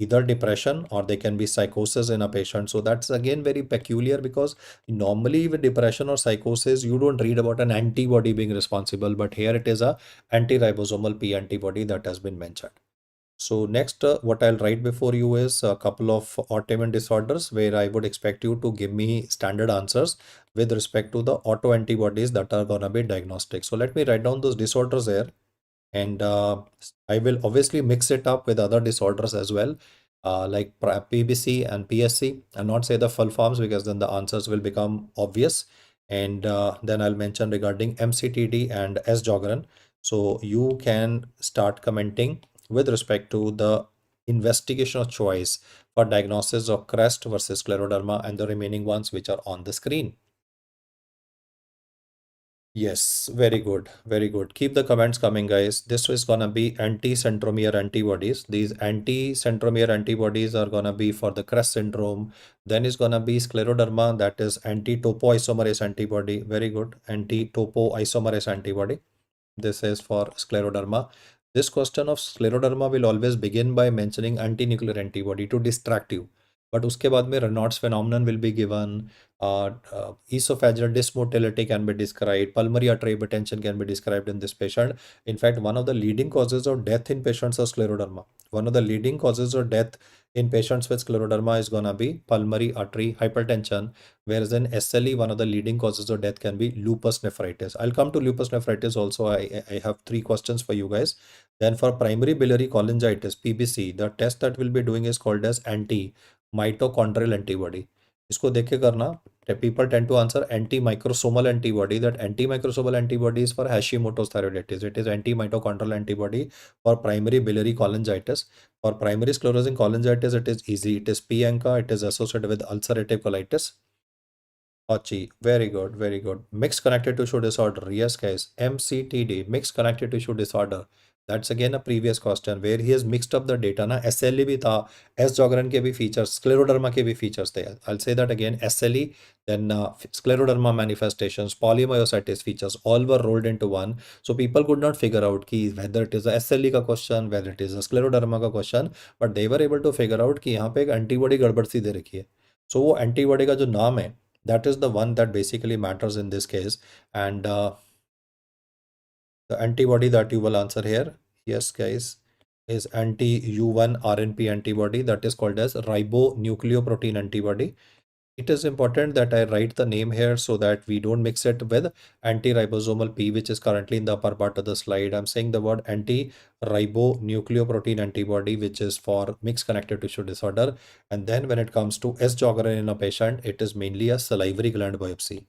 either depression or they can be psychosis in a patient. So that's again very peculiar, because normally with depression or psychosis, you don't read about an antibody being responsible, but here it is a anti-ribosomal P antibody that has been mentioned. So next, what I'll write before you is a couple of autoimmune disorders where I would expect you to give me standard answers with respect to the autoantibodies that are gonna be diagnostic. So let me write down those disorders here, and I will obviously mix it up with other disorders as well, like PBC and PSC, and not say the full forms because then the answers will become obvious. And then I'll mention regarding MCTD and S-Jogren. So you can start commenting with respect to the investigation of choice for diagnosis of CREST versus scleroderma and the remaining ones which are on the screen. Yes, very good, very good. Keep the comments coming, guys. This is gonna be anti-centromere antibodies. These anti-centromere antibodies are gonna be for the CREST syndrome. Then is gonna be scleroderma, that is anti-topoisomerase antibody. Very good, anti-topoisomerase antibody. This is for scleroderma. This question of scleroderma will always begin by mentioning anti-nuclear antibody to distract you. But उसके बाद में Raynaud's phenomenon will be given, esophageal dysmotility can be described, pulmonary artery hypertension can be described in this patient. In fact, one of the leading causes of death in patients of scleroderma, one of the leading causes of death in patients with scleroderma is gonna be pulmonary artery hypertension, whereas in SLE, one of the leading causes of death can be lupus nephritis. I'll come to lupus nephritis also. I have three questions for you guys. Then for primary biliary cholangitis, PBC, the test that we'll be doing is called as anti-mitochondrial antibody. इसको देख के करना. People tend to answer anti-microsomal antibody. That anti-microsomal antibody is for Hashimoto's thyroiditis. It is anti-mitochondrial antibody for primary biliary cholangitis. For primary sclerosing cholangitis, it is easy. It is P-ANCA. It is associated with ulcerative colitis. Achi, very good, very good. Mixed connective tissue disorder. Yes, guys. MCTD, mixed connective tissue disorder. That's again a previous question where he has mixed up the data. Na SLE भी था, S Jogren के भी features, scleroderma के भी features थे. I'll say that again. SLE, then scleroderma manifestations, polymyositis features, all were rolled into one. So people could not figure out कि whether it is a SLE का question, whether it is a scleroderma का question, but they were able to figure out कि यहाँ पे एक antibody गड़बड़ सी दे रखी है. So वो antibody का जो नाम है, that is the one that basically matters in this case. And the antibody that you will answer here, yes guys, is anti-U1 RNP antibody that is called as ribonucleoprotein antibody. It is important that I write the name here so that we don't mix it with anti-ribosomal P, which is currently in the upper part of the slide. I'm saying the word anti-ribonucleoprotein antibody, which is for mixed connective tissue disorder. And then when it comes to S-Jogren in a patient, it is mainly a salivary gland biopsy.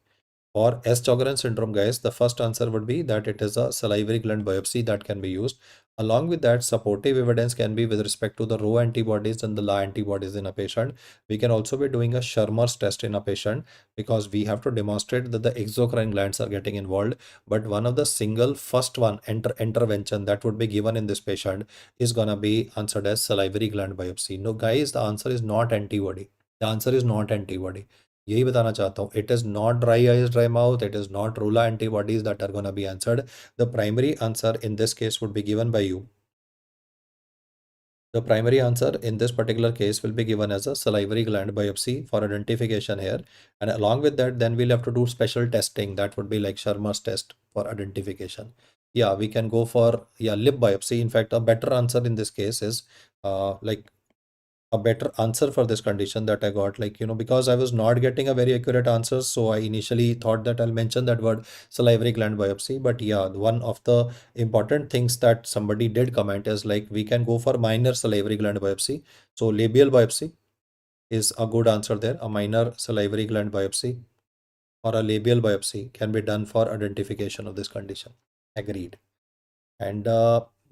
For S-Jogren syndrome, guys, the first answer would be that it is a salivary gland biopsy that can be used. Along with that, supportive evidence can be with respect to the Rho antibodies and the La antibodies in a patient. We can also be doing a Shermer's test in a patient because we have to demonstrate that the exocrine glands are getting involved. But one of the single first one intervention that would be given in this patient is gonna be answered as salivary gland biopsy. No, guys, the answer is not antibody. The answer is not antibody. यही बताना चाहता हूँ. It is not dry eyes, dry mouth. It is not Rola antibodies that are going to be answered. The primary answer in this case would be given by you. The primary answer in this particular case will be given as a salivary gland biopsy for identification here. And along with that, then we'll have to do special testing. That would be like Sharma's test for identification. Yeah, we can go for lip biopsy. In fact, a better answer in this case is like a better answer for this condition that I got, like, because I was not getting a very accurate answer. So I initially thought that I'll mention that word salivary gland biopsy. But yeah, one of the important things that somebody did comment is like, we can go for minor salivary gland biopsy. So labial biopsy is a good answer there. A minor salivary gland biopsy or a labial biopsy can be done for identification of this condition. Agreed. And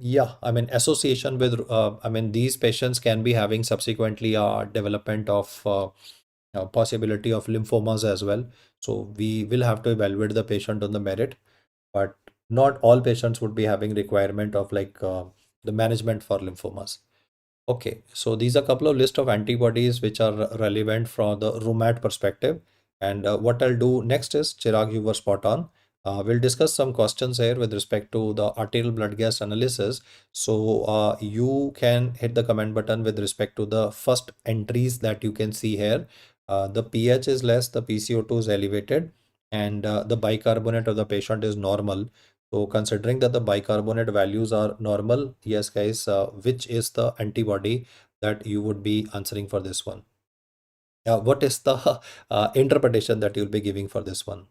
yeah, I mean, association with, I mean, these patients can be having subsequently development of possibility of lymphomas as well. So we will have to evaluate the patient on the merit, but not all patients would be having requirement of like the management for lymphomas. Okay, so these are a couple of list of antibodies which are relevant from the rheumat perspective. And what I'll do next is, Chirag, you were spot on. We'll discuss some questions here with respect to the arterial blood gas analysis. So you can hit the comment button with respect to the first entries that you can see here. The pH is less, the PCO2 is elevated, and the bicarbonate of the patient is normal. So considering that the bicarbonate values are normal, yes guys, which is the antibody that you would be answering for this one? What is the interpretation that you'll be giving for this one?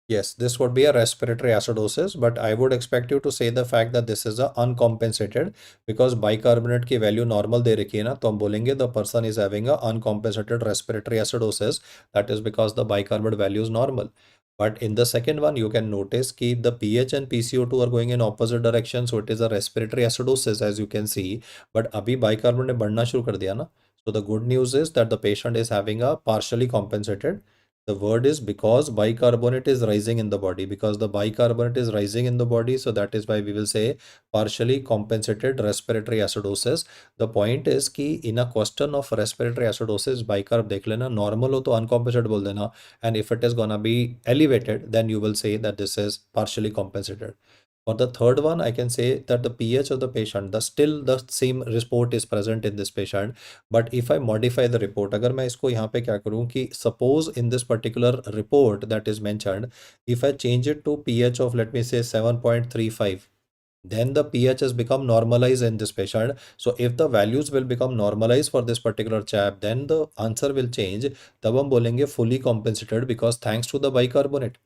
Yes, this would be a respiratory acidosis, but I would expect you to say the fact that this is a uncompensated, because bicarbonate की value normal दे रखी है ना, तो हम बोलेंगे the person is having a uncompensated respiratory acidosis. That is because the bicarbonate value is normal. But in the second one, you can notice कि the pH and PCO2 are going in opposite direction, so it is a respiratory acidosis as you can see. But अभी bicarbonate ने बढ़ना शुरू कर दिया ना, so the good news is that the patient is having a partially compensated. The word is because bicarbonate is rising in the body, because the bicarbonate is rising in the body, so that is why we will say partially compensated respiratory acidosis. The point is कि in a question of respiratory acidosis bicarb देख लेना, normal हो तो uncompensated बोल देना, and if it is gonna be elevated then you will say that this is partially compensated. For the third one, I can say that the pH of the patient, the still the same report is present in this patient. But if I modify the report, अगर मैं इसको यहाँ पे क्या करूँ कि suppose in this particular report that is mentioned, if I change it to pH of let me say 7.35, then the pH has become normalized in this patient. So if the values will become normalized for this particular chap, then the answer will change. तब हम बोलेंगे fully compensated, because thanks to the bicarbonate.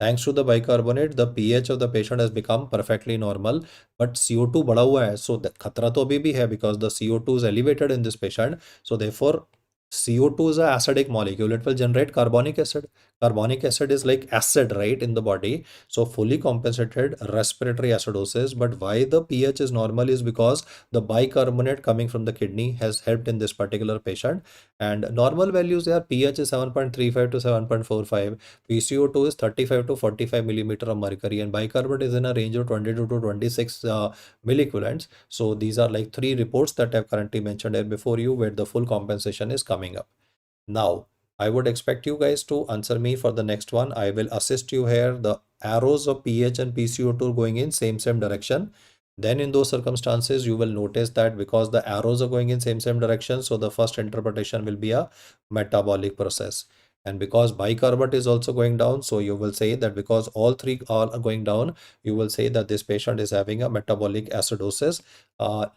Thanks to the bicarbonate, the pH of the patient has become perfectly normal, but CO2 बढ़ा हुआ है, so the खतरा तो अभी भी है because the CO2 is elevated in this patient. So therefore, CO2 is a acidic molecule. It will generate carbonic acid. Carbonic acid is like acid, right, in the body. So fully compensated respiratory acidosis. But why the pH is normal is because the bicarbonate coming from the kidney has helped in this particular patient. And normal values are pH is 7.35 to 7.45. PCO2 is 35 to 45 millimeter of mercury, and bicarbonate is in a range of 22 to 26 milliequivalents. So these are like three reports that I've currently mentioned here before you, where the full compensation is coming up. Now, I would expect you guys to answer me for the next one. I will assist you here. The arrows of pH and PCO2 going in same direction. Then in those circumstances, you will notice that because the arrows are going in same direction, so the first interpretation will be a metabolic process. And because bicarbonate is also going down, so you will say that because all three are going down, you will say that this patient is having a metabolic acidosis.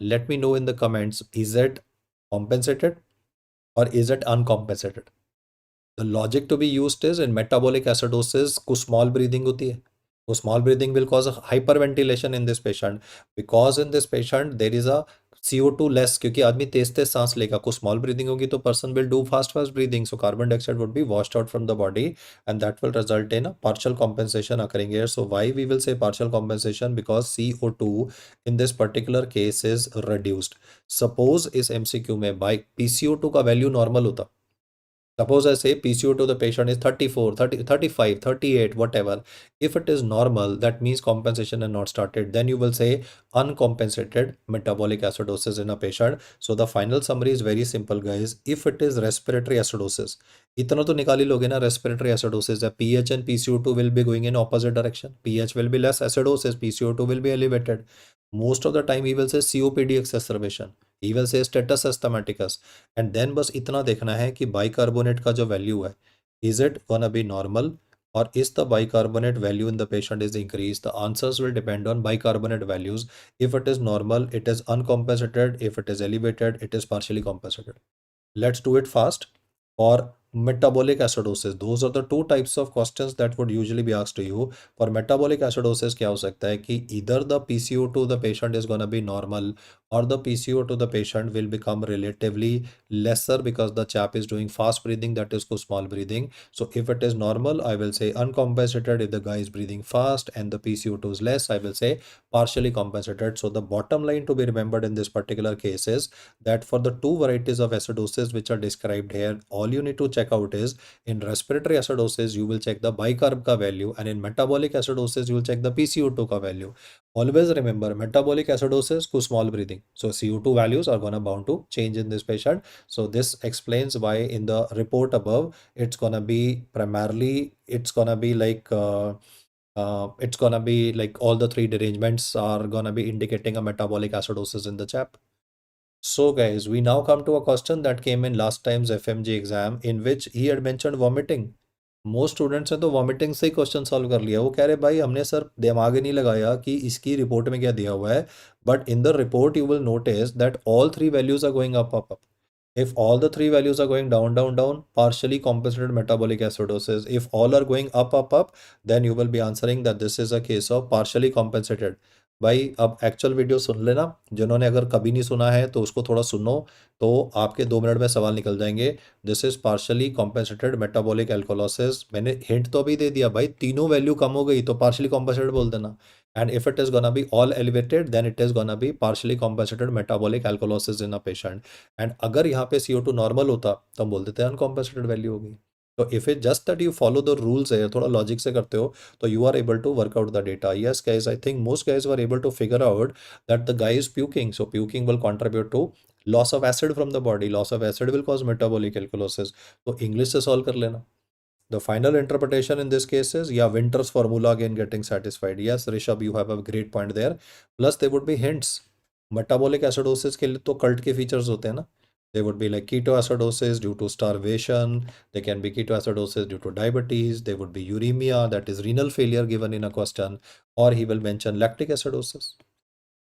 Let me know in the comments, is it compensated or is it uncompensated? The logic to be used is in metabolic acidosis, कुछ small breathing होती है. So small breathing will cause a hyperventilation in this patient, because in this patient there is a CO2 less, क्योंकि आदमी तेज तेज सांस लेगा, कुछ small breathing होगी तो person will do fast breathing, so carbon dioxide would be washed out from the body, and that will result in a partial compensation occurring here. So why we will say partial compensation? Because CO2 in this particular case is reduced. Suppose इस MCQ में by PCO2 का value normal होता, suppose I say PCO to the patient is 34, 30, 35, 38, whatever. If it is normal, that means compensation has not started. Then you will say uncompensated metabolic acidosis in a patient. So the final summary is very simple, guys. If it is respiratory acidosis, इतना तो निकाल ही लोगे ना, respiratory acidosis है, pH and PCO2 will be going in opposite direction. pH will be less acidosis, PCO2 will be elevated. Most of the time he will say COPD exacerbation. He will say status asthmaticus. And then बस इतना देखना है कि bicarbonate का जो value है, is it gonna be normal, और is the bicarbonate value in the patient is increase? The answers will depend on bicarbonate values. If it is normal, it is uncompensated. If it is elevated, it is partially compensated. Let's do it fast. For metabolic acidosis, those are the two types of questions that would usually be asked to you. For metabolic acidosis क्या हो सकता है कि either the PCO to the patient is gonna be normal, or the PCO to the patient will become relatively lesser because the chap is doing fast breathing, that is small breathing. So if it is normal, I will say uncompensated. If the guy is breathing fast and the PCO2 is less, I will say partially compensated. So the bottom line to be remembered in this particular case is that for the two varieties of acidosis which are described here, all you need to check out is in respiratory acidosis, you will check the bicarb ka value, and in metabolic acidosis, you will check the PCO2 ka value. Always remember, metabolic acidosis to small breathing. So CO2 values are gonna bound to change in this patient. So this explains why in the report above, it's gonna be primarily, it's gonna be like It's gonna be like all the three derangements are gonna be indicating a metabolic acidosis in the chap. So guys, we now come to a question that came in last time's FMG exam in which he had mentioned vomiting. Most students ने तो vomiting से ही question solve कर लिया। वो कह रहे भाई हमने सर दिमाग ही नहीं लगाया कि इसकी रिपोर्ट में क्या दिया हुआ है, but in the report you will notice that all three values are going up up up. If all the three values are going down, down, down, partially compensated metabolic acidosis. If all are going up, up, up, then you will be answering that this is a case of partially compensated. भाई अब actual video सुन लेना, जिन्होंने अगर कभी नहीं सुना है तो उसको थोड़ा सुनो, तो आपके 2 मिनट में सवाल निकल जाएंगे। This is partially compensated metabolic alkalosis. मैंने हिंट तो अभी दे दिया भाई, तीनों वैल्यू कम हो गई तो पार्शली कॉम्पेंसेटेड बोल देना। And if it is gonna be all elevated then it is gonna be partially compensated metabolic alkalosis in a patient. And अगर यहाँ पे CO2 नॉर्मल होता तो हम बोल देते हैं अनकॉम्पेंसेटेड वैल्यू होगी। तो if it just that you follow the rules है, थोड़ा लॉजिक से करते हो, तो you are able to work out the data. Yes, guys, I think most guys were able to figure out that the guy is puking. So puking will contribute to loss of acid from the body. Loss of acid will cause metabolic alkalosis. तो English से solve कर लेना. The final interpretation in this case is, yeah, Winter's formula again getting satisfied. Yes, Rishabh, you have a great point there. Plus, there would be hints. Metabolic acidosis के लिए तो cult के features होते हैं ना. They would be like ketoacidosis due to starvation. They can be ketoacidosis due to diabetes. There would be uremia, that is renal failure given in a question. Or he will mention lactic acidosis.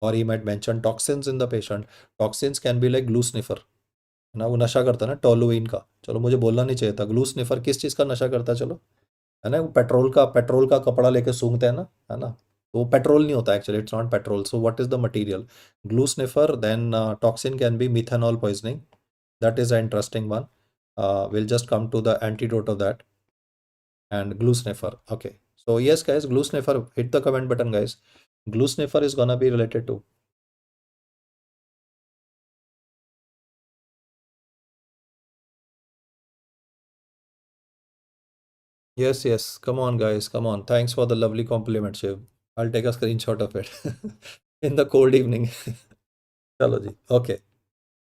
Or he might mention toxins in the patient. Toxins can be like glue sniffer. ना वो नशा करता है ना toluene का। चलो मुझे बोलना नहीं चाहिए था। ग्लू स्निफर किस चीज़ का नशा करता है? चलो, है ना, वो पेट्रोल का कपड़ा लेके सूंघते हैं ना, है ना, तो वो पेट्रोल नहीं होता actually, it's not petrol. So what is the material? Glue sniffer. Then toxin can be methanol poisoning, that is an interesting one. Will just come to the antidote of that and glue sniffer. Okay, so yes guys, glue sniffer, hit the comment button guys. Glue sniffer is gonna be related to. Yes, yes. Come on, guys. Come on. Thanks for the lovely compliment, Shiv. I'll take a screenshot of it in the cold evening. Chalo ji. Okay.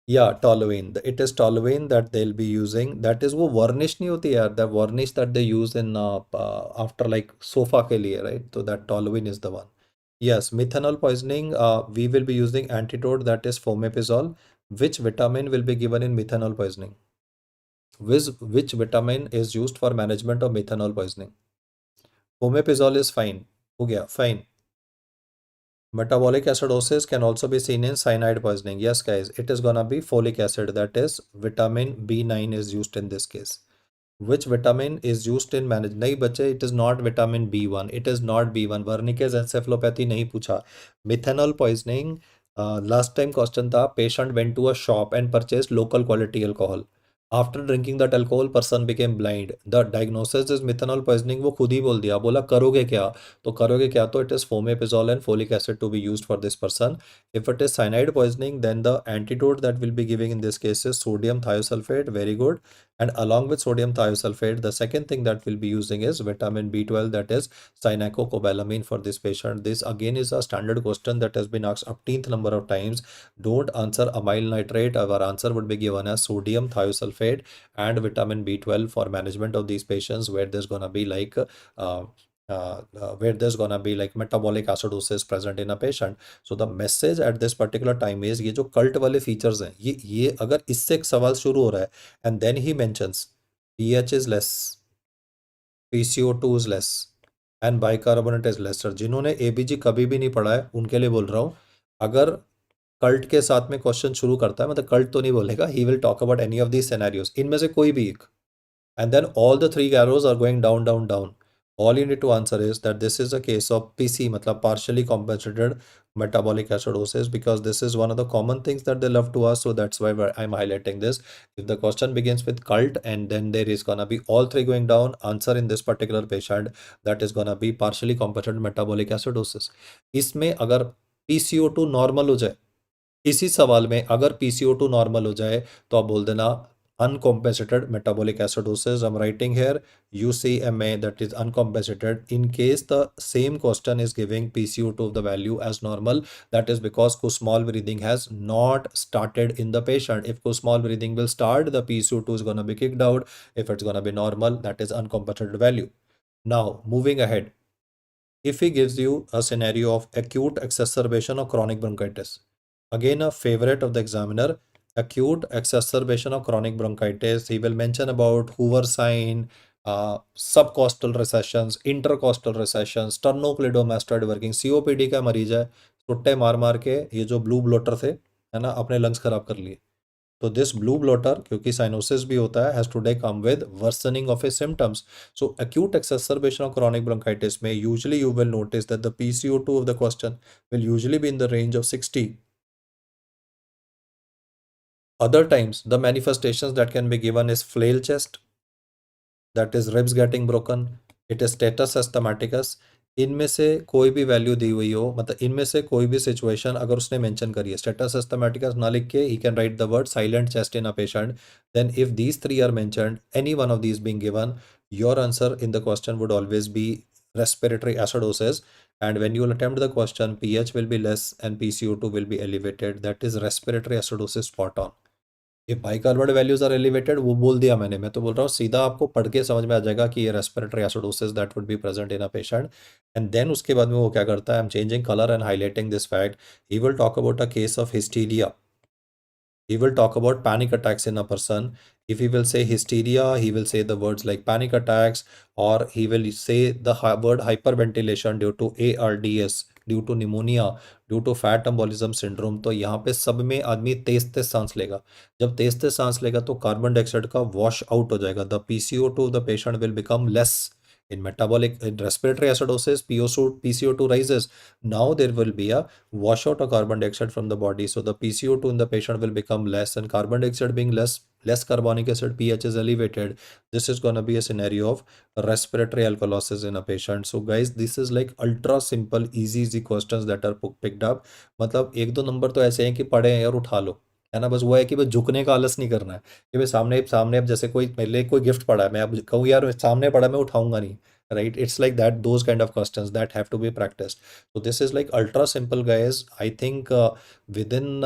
Yeah, toluene. It is toluene that they'll be using. That is वो varnish नहीं होती यार. The varnish that they use in after like sofa के लिए, right? So that toluene is the one. Yes, methanol poisoning. We will be using antidote that is fomepizole. Which vitamin will be given in methanol poisoning? Which vitamin is used for management of methanol poisoning? Fomepizole is fine. हो गया, fine. Metabolic acidosis can also be seen in cyanide poisoning. Yes, guys, it is gonna be folic acid. That is vitamin B9 is used in this case. Which vitamin is used in manage? नहीं बच्चे, it is not vitamin B1. It is not B1. Wernicke's encephalopathy नहीं पूछा. Methanol poisoning. Last time question था, patient went to a shop and purchased local quality alcohol. After drinking that alcohol, person became blind. The diagnosis is methanol poisoning. वो खुद ही बोल दिया, बोला करोगे क्या? तो करोगे क्या? तो it is fomepizole and folic acid to be used for this person. If it is cyanide poisoning, then the antidote that we'll be giving in this case is sodium thiosulfate. Very good. And along with sodium thiosulfate, the second thing that we'll be using is vitamin B12, that is cyanocobalamin for this patient. This again is a standard question that has been asked 18th number of times. Don't answer amyl nitrate. Our answer would be given as sodium thiosulfate and vitamin B12 for management of these patients where there's gonna be like metabolic acidosis present in a patient. So the message at this particular time is ये जो cult वाले features हैं, ये अगर इससे एक सवाल शुरू हो रहा है and then he mentions pH is less, PCO2 is less and bicarbonate is lesser. जिन्होंने ABG कभी भी नहीं पढ़ा है उनके लिए बोल रहा हूँ, अगर कल्ट के साथ में क्वेश्चन शुरू करता है, मतलब कल्ट तो नहीं बोलेगा, ही will talk about any of these scenarios, इनमें से कोई भी एक, and then all the three arrows are going down, down, down. All you need to answer is that this is a case of PC, मतलब partially compensated metabolic acidosis, because this is one of the common things that they love to ask. So that's why I'm highlighting this. If the question begins with cult and then there is gonna be all three going down, answer in this particular patient that is gonna be partially compensated metabolic acidosis. इसमें अगर PCO2 normal हो जाए, इसी सवाल में अगर PCO2 normal हो जाए तो आप बोल देना uncompensated metabolic acidosis. I'm writing here UCMA, that is uncompensated. In case the same question is giving PCO2 of the value as normal, that is because कुछ small breathing has not started in the patient. If कुछ small breathing will start, the PCO2 is gonna be kicked out. If it's gonna be normal, that is uncompensated value. Now moving ahead, if he gives you a scenario of acute exacerbation of chronic bronchitis, again a favorite of the examiner, acute exacerbation of chronic bronchitis, he will mention about Hoover sign, subcostal recessions, intercostal recessions, sternocleidomastoid working, COPD का मरीज है, सुट्टे मार मार के ये जो blue blotter थे है ना अपने लंग्स खराब कर लिए. तो दिस ब्लू ब्लोटर क्योंकि साइनोसिस भी होता है has today come with worsening of his symptoms. So acute exacerbation of chronic bronchitis में usually you will notice that the PCO2 of the question will usually be in the range of 60. Other times the manifestations that can be given is flail chest, that is ribs getting broken, it is status asthmaticus. इनमें से कोई भी value दी हुई हो, मतलब इनमें से कोई भी सिचुएशन अगर उसने मेंशन करी है, स्टेटस अस्थमाटिकस ना लिख के ही can write the word silent chest in a patient. Then if these three are mentioned, any one of these being given, your answer in the question would always be respiratory acidosis. And when you will attempt the question, pH will be less and PCO2 will be elevated. That is respiratory acidosis, spot on. ये bicarbonate values are elevated, वो बोल दिया मैंने, मैं तो बोल रहा हूँ सीधा आपको पढ़ के समझ में आ जाएगा कि ये respiratory acidosis that would be present in a patient. And then उसके बाद में वो क्या करता है, I am changing colour and highlighting this fact. He will talk about a case of hysteria. He will talk about panic attacks in a person. If he will say hysteria, he will say the words like panic attacks, or he will say the word hyperventilation due to ARDS, due to pneumonia, due to fat embolism syndrome. तो यहाँ पे सब में आदमी तेज तेज सांस लेगा. जब तेज तेज सांस लेगा तो कार्बन डाइऑक्साइड का वॉश आउट हो जाएगा. The PCO2 of the patient will become less. In metabolic, in respiratory acidosis, PCO2 rises. Now there will be a washout of carbon dioxide from the body. So the PCO2 in the patient will become less, and carbon dioxide being less carbonic acid, pH is elevated. This is going to be a scenario of respiratory alkalosis in a patient. So guys, this is like ultra simple, easy questions that are picked up. मतलब एक दो number तो ऐसे हैं कि पढ़े हैं और उठा लो, है ना. बस वो है कि बस झुकने का आलस नहीं करना है कि भाई सामने सामने अब जैसे कोई मेरे लिए कोई गिफ्ट पड़ा है, मैं अब कहूँ यार सामने पड़ा मैं उठाऊंगा नहीं, right? It's like that, those kind of questions that have to be practiced. So this is like ultra simple guys. I think within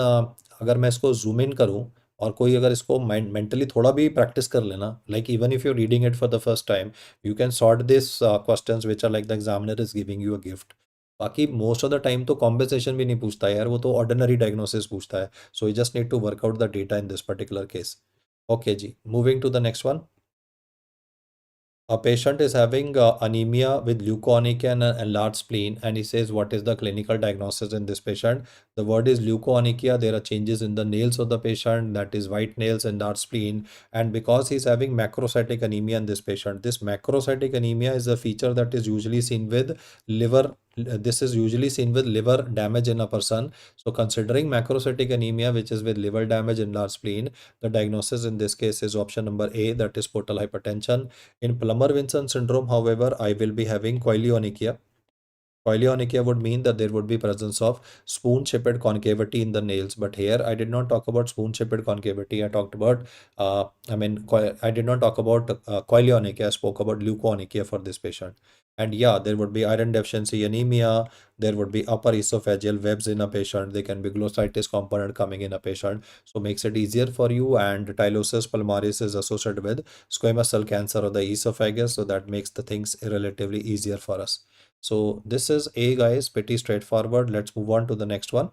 अगर मैं इसको zoom in करूँ और कोई अगर इसको मेंटली थोड़ा भी प्रैक्टिस कर लेना, like even if you're reading it for the first time, you can sort this questions which are like the examiner is giving you a gift. बाकी मोस्ट ऑफ द टाइम तो compensation भी नहीं पूछता है यार, वो तो ऑर्डिनरी डायग्नोसिस पूछता है. So you just need to work out the data in this particular case. Okay ji, moving to the next one. A patient is having anemia with leukoanemia and an enlarged spleen, and he says, what is the clinical diagnosis in this patient? The word is leukoanemia. There are changes in the nails of the patient, that is white nails, enlarged spleen. And because he's having macrocytic anemia in this patient, this macrocytic anemia is a feature that is usually seen with liver. This is usually seen with liver damage in a person. So considering macrocytic anemia, which is with liver damage, enlarged spleen, the diagnosis in this case is option number A, that is portal hypertension. In Plummer-Vinson syndrome, however, I will be having koilonikia. Koilonikia would mean that there would be presence of spoon-shaped concavity in the nails. But here I did not talk about spoon-shaped concavity. I talked about, I did not talk about koilonikia. I spoke about leukoanikia for this patient. And yeah, there would be iron deficiency anemia. There would be upper esophageal webs in a patient. There can be glossitis component coming in a patient. So makes it easier for you. And tylosis pulmonaris is associated with squamous cell cancer of the esophagus. So that makes the things relatively easier for us. So this is A guys, pretty straightforward. Let's move on to the next one.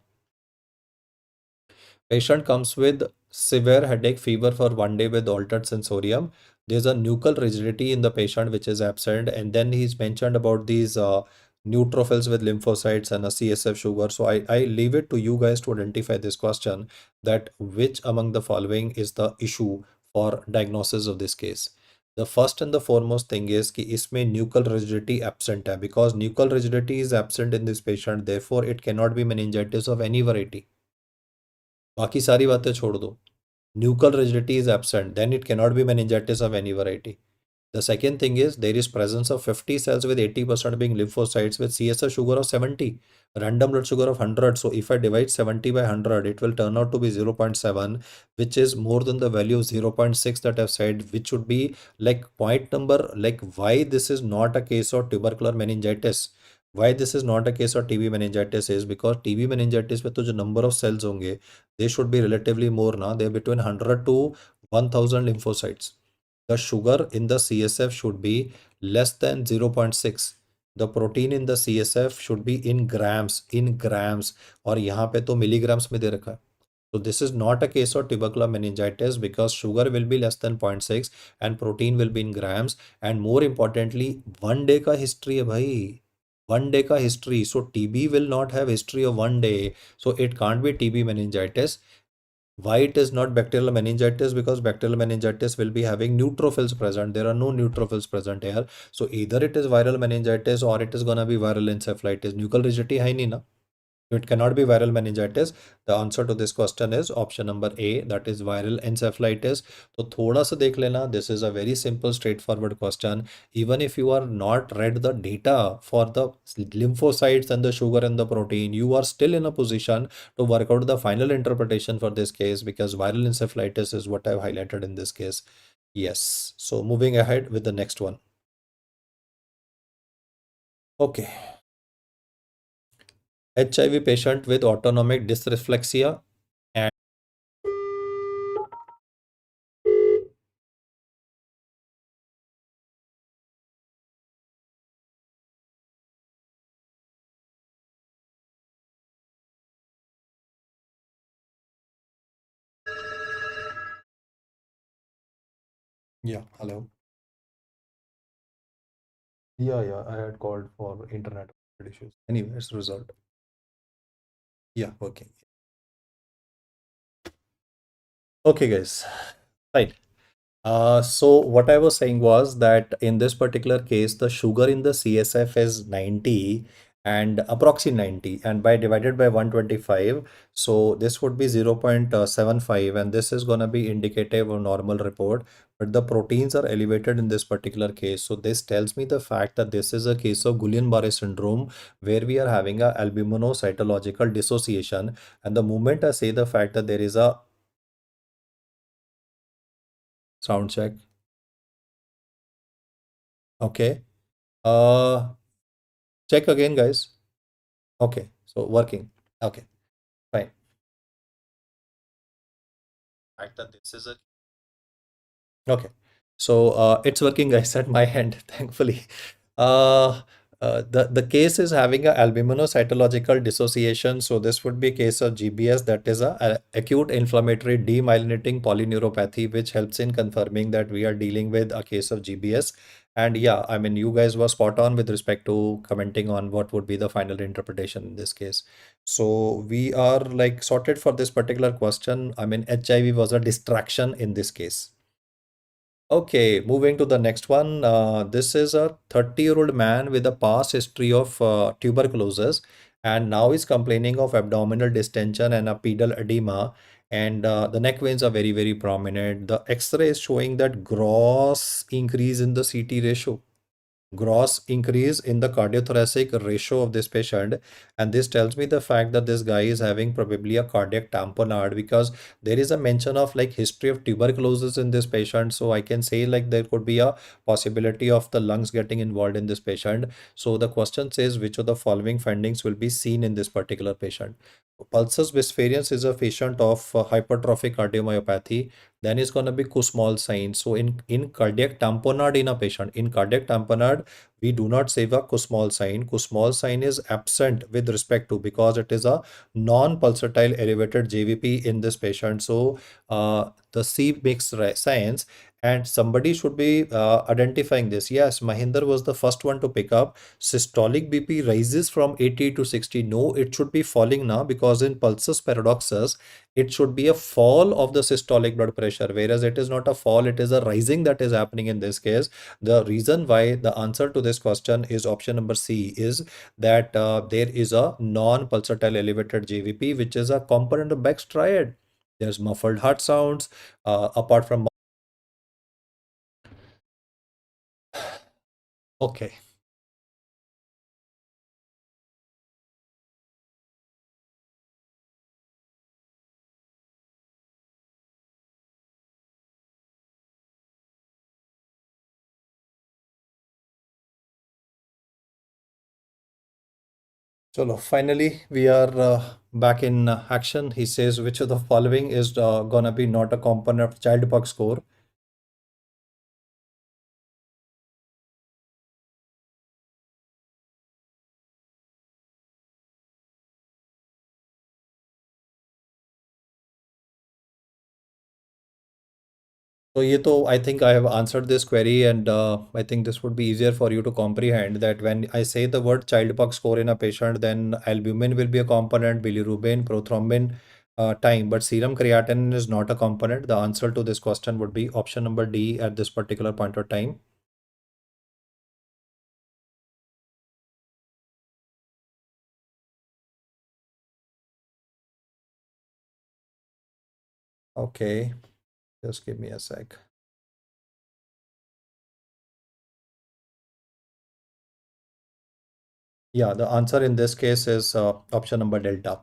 Patient comes with severe headache, fever for 1 day with altered sensorium. There's a nuchal rigidity in the patient which is absent, and then he's mentioned about these neutrophils with lymphocytes and a CSF sugar. So I leave it to you guys to identify this question, that which among the following is the issue for diagnosis of this case. The first and the foremost thing is कि इसमें nuchal rigidity absent है, because nuchal rigidity is absent in this patient, therefore it cannot be meningitis of any variety. बाकी सारी बातें छोड़ दो. Nuchal rigidity is absent, then it cannot be meningitis of any variety. The second thing is there is presence of 50 cells with 80% being lymphocytes with CSF sugar of 70, random blood sugar of 100. So if I divide 70 by 100, it will turn out to be 0.7, which is more than the value of 0.6 that I've said, which should be like point number, like why this is not a case of tubercular meningitis. Why this is not a case of TB meningitis is because TB meningitis में तो जो number of cells होंगे, they should be relatively more ना, they're between 100 to 1000 lymphocytes. The sugar in the CSF should be less than 0.6. the protein in the CSF should be in grams, और यहाँ पे तो milligrams में दे रखा है. So this is not a case of tubercular meningitis because sugar will be less than 0.6 and protein will be in grams. And more importantly, 1 day का history है भाई. 1 day का history. So TB will not have history of 1 day. So it can't be TB meningitis. Why it is not bacterial meningitis? Because bacterial meningitis will be having neutrophils present. There are no neutrophils present here. So either it is viral meningitis or it is gonna be viral encephalitis. Nuchal rigidity है नहीं ना. It cannot be viral meningitis. The answer to this question is option number A, that is viral encephalitis. तो थोड़ा सा देख लेना. This is a very simple, straightforward question. Even if you are not read the data for the lymphocytes and the sugar and the protein, you are still in a position to work out the final interpretation for this case because viral encephalitis is what I've highlighted in this case. Yes. So moving ahead with the next one. Okay. HIV patient with autonomic dysreflexia. And yeah, hello. Yeah, I had called for internet issues. Anyway, it's resolved. Yeah, okay. Okay, guys. Right. So what I was saying was that in this particular case, the sugar in the CSF is 90 and approximately 90 and by divided by 125. So this would be 0.75 and this is going to be indicative of normal report. But the proteins are elevated in this particular case. So this tells me the fact that this is a case of Guillain-Barré syndrome where we are having a albuminocytological dissociation. And the moment I say the fact that there is a sound check. Okay. Uh, Check again, guys. Okay, so working. Okay, fine. Fact that this is a okay. So it's working, guys, at my end, thankfully. Uh, the case is having a albuminocytological dissociation. So this would be a case of GBS, that is a acute inflammatory demyelinating polyneuropathy, which helps in confirming that we are dealing with a case of GBS. And yeah, I mean, you guys were spot on with respect to commenting on what would be the final interpretation in this case. So we are like sorted for this particular question. I mean, HIV was a distraction in this case. Okay, moving to the next one. This is a 30-year-old man with a past history of tuberculosis, and now is complaining of abdominal distension and a pedal edema. And the neck veins are very, very prominent. The X-ray is showing that gross increase in the CT ratio, gross increase in the cardiothoracic ratio of this patient, and this tells me the fact that this guy is having probably a cardiac tamponade because there is a mention of like history of tuberculosis in this patient. So I can say like there could be a possibility of the lungs getting involved in this patient. So the question says which of the following findings will be seen in this particular patient. Pulsus bispherians is a patient of hypertrophic cardiomyopathy. Then is going to be Kussmaul sign. So in cardiac tamponade in a patient, in cardiac tamponade, we do not say the Kussmaul sign. Kussmaul sign is absent with respect to because it is a non-pulsatile elevated JVP in this patient. So the C makes sense. And somebody should be identifying this. Yes, Mahinder was the first one to pick up. Systolic BP rises from 80 to 60. No, it should be falling now because in pulsus paradoxus, it should be a fall of the systolic blood pressure, whereas it is not a fall, it is a rising that is happening in this case. The reason why the answer to this question is option number C is that there is a non-pulsatile elevated JVP, which is a component of Beck's triad. There's muffled heart sounds, apart from. Okay. So finally, we are back in action. He says, which of the following is gonna be not a component of Child-Pugh score? So ये तो I think I have answered this query, and I think this would be easier for you to comprehend that when I say the word Child-Pugh score in a patient, then albumin will be a component, bilirubin, prothrombin, time, but serum creatinine is not a component. The answer to this question would be option number D at this particular point of time. Okay, just give me a sec. Yeah, the answer in this case is option number delta.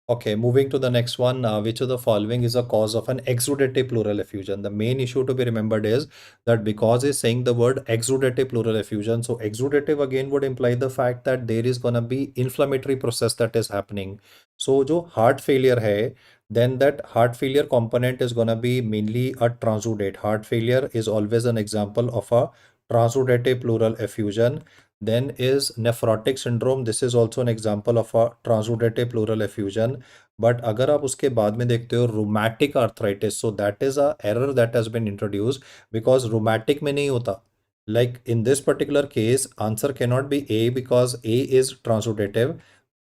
Okay, moving to the next one. Which of the following is a cause of an exudative pleural effusion? The main issue to be remembered is that because it's saying the word exudative pleural effusion, so exudative again would imply the fact that there is gonna be inflammatory process that is happening. So जो heart failure है, then that heart failure component is gonna be mainly a transudate. Heart failure is always an example of a transudative pleural effusion. Then is nephrotic syndrome. This is also an example of a transudative pleural effusion. But अगर आप उसके बाद में देखते हो rheumatic arthritis, so that is a error that has been introduced because rheumatic में नहीं होता. Like in this particular case, answer cannot be A because A is transudative.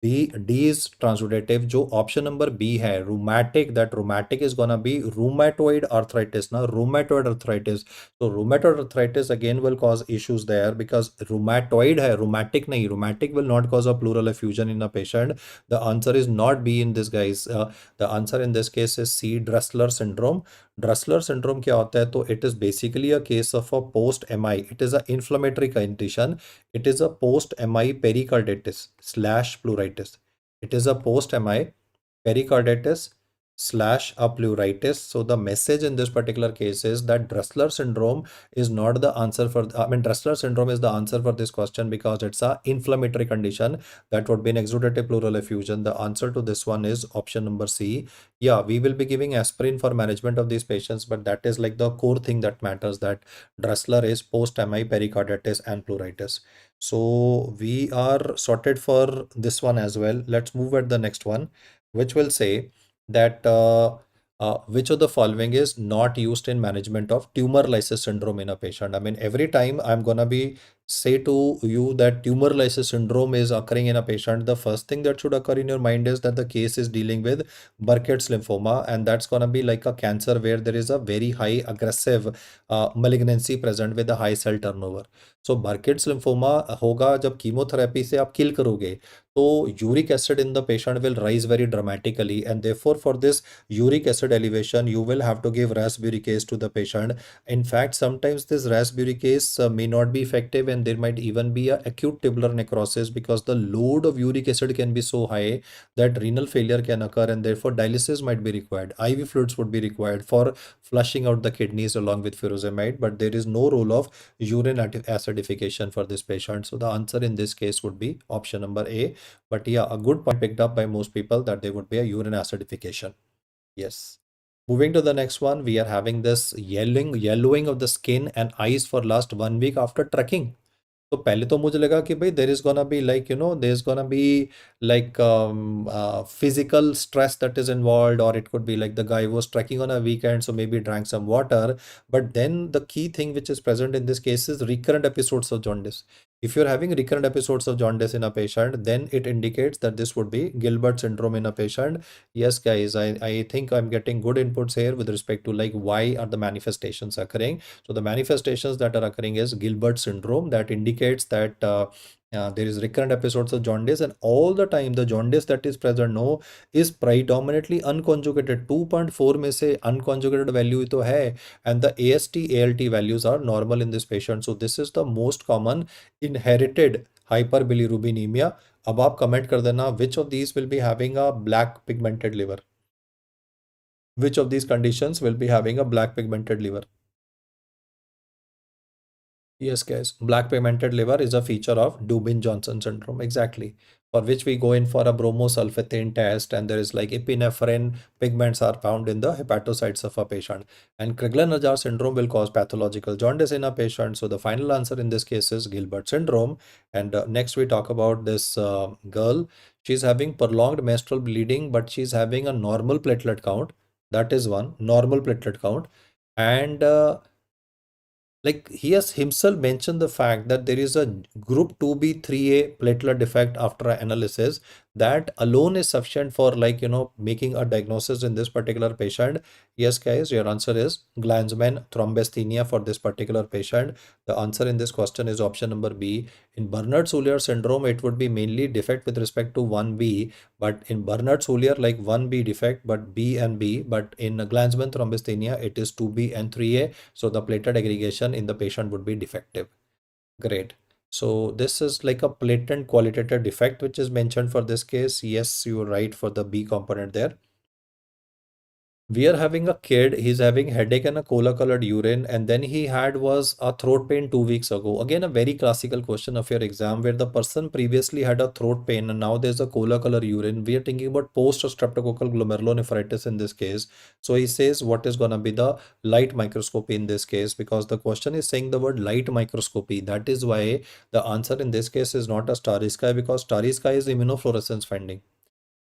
D is transudative. जो option number B है rheumatic, that rheumatic is gonna be rheumatoid arthritis ना, rheumatoid arthritis. So rheumatoid arthritis again will cause issues there because rheumatoid है, rheumatic नहीं. Rheumatic will not cause a pleural effusion in a patient. The answer is not B in this, guys. The answer in this case is C, Dressler syndrome. Dressler syndrome क्या होता है? तो it is basically a case of a post MI. It is an inflammatory condition. It is a post MI pericarditis slash pleuritis. It is a post MI pericarditis slash a pleuritis. So the message in this particular case is that Dressler syndrome is not the answer for, I mean, Dressler syndrome is the answer for this question because it's a inflammatory condition that would be an exudative pleural effusion. The answer to this one is option number C. Yeah, we will be giving aspirin for management of these patients, but that is like the core thing that matters, that Dressler is post-MI pericarditis and pleuritis. So we are sorted for this one as well. Let's move at the next one, which will say that which of the following is not used in management of tumor lysis syndrome in a patient. I mean, every time I'm gonna be say to you that tumor lysis syndrome is occurring in a patient, the first thing that should occur in your mind is that the case is dealing with Burkitt's lymphoma, and that's gonna be like a cancer where there is a very high aggressive malignancy present with a high cell turnover. So Burkitt's lymphoma होगा जब chemotherapy से आप किल करोगे, तो uric acid in the patient will rise very dramatically, and therefore for this uric acid elevation you will have to give rasburicase to the patient. In fact, sometimes this rasburicase may not be effective, and there might even be a acute tubular necrosis because the load of uric acid can be so high that renal failure can occur, and therefore dialysis might be required. IV fluids would be required for flushing out the kidneys along with furosemide, but there is no role of urine acidification for this patient. So the answer in this case would be option number A. But yeah, a good point picked up by most people that there would be a urine acidification. Yes. Moving to the next one, we are having this yellowing of the skin and eyes for last 1 week after trekking. तो पहले तो मुझे लगा कि भाई देर is gonna be like there is gonna be like physical stress that is involved, or it could be like the guy was trekking on a weekend so maybe drank some water. But then the key thing which is present in this case is recurrent episodes of jaundice. If you're having recurrent episodes of jaundice in a patient, then it indicates that this would be Gilbert syndrome in a patient. Yes, guys, I think I'm getting good inputs here with respect to like why are the manifestations occurring. So the manifestations that are occurring is Gilbert syndrome, that indicates that there is recurrent episodes of jaundice, and all the time the jaundice that is present no is predominantly unconjugated. 2.4 में से unconjugated value तो है, and the AST ALT values are normal in this patient. So this is the most common inherited hyperbilirubinemia. अब आप comment कर देना which of these will be having a black pigmented liver. Which of these conditions will be having a black pigmented liver? Yes, guys. Black pigmented liver is a feature of Dubin-Johnson syndrome. Exactly. For which we go in for a bromosulfethane test, and there is like epinephrine pigments are found in the hepatocytes of a patient. And Crigler-Najjar syndrome will cause pathological jaundice in a patient. So the final answer in this case is Gilbert syndrome. And next we talk about this girl. She's having prolonged menstrual bleeding, but she's having a normal platelet count. That is one, normal platelet count. And like he has himself mentioned the fact that there is a group 2b 3a platelet defect after analysis that alone is sufficient for, like, making a diagnosis in this particular patient. Yes guys, your answer is Glanzmann thrombasthenia for this particular patient. The answer in this question is option number B. In Bernard-Soulier syndrome, it would be mainly defect with respect to 1b, but in Bernard-Soulier, like 1b defect but B and B, but in Glanzmann thrombasthenia it is 2b and 3a, so the platelet aggregation in the patient would be defective. Great. So this is like a patent qualitative defect which is mentioned for this case. Yes, you are right for the B component there. We are having a kid, he's having headache and a cola colored urine, and then he had was a throat pain 2 weeks ago. Again, a very classical question of your exam where the person previously had a throat pain and now there's a cola color urine. We are thinking about post streptococcal glomerulonephritis in this case. So he says what is gonna be the light microscopy in this case, because the question is saying the word light microscopy. That is why the answer in this case is not a starry sky, because starry sky is immunofluorescence finding.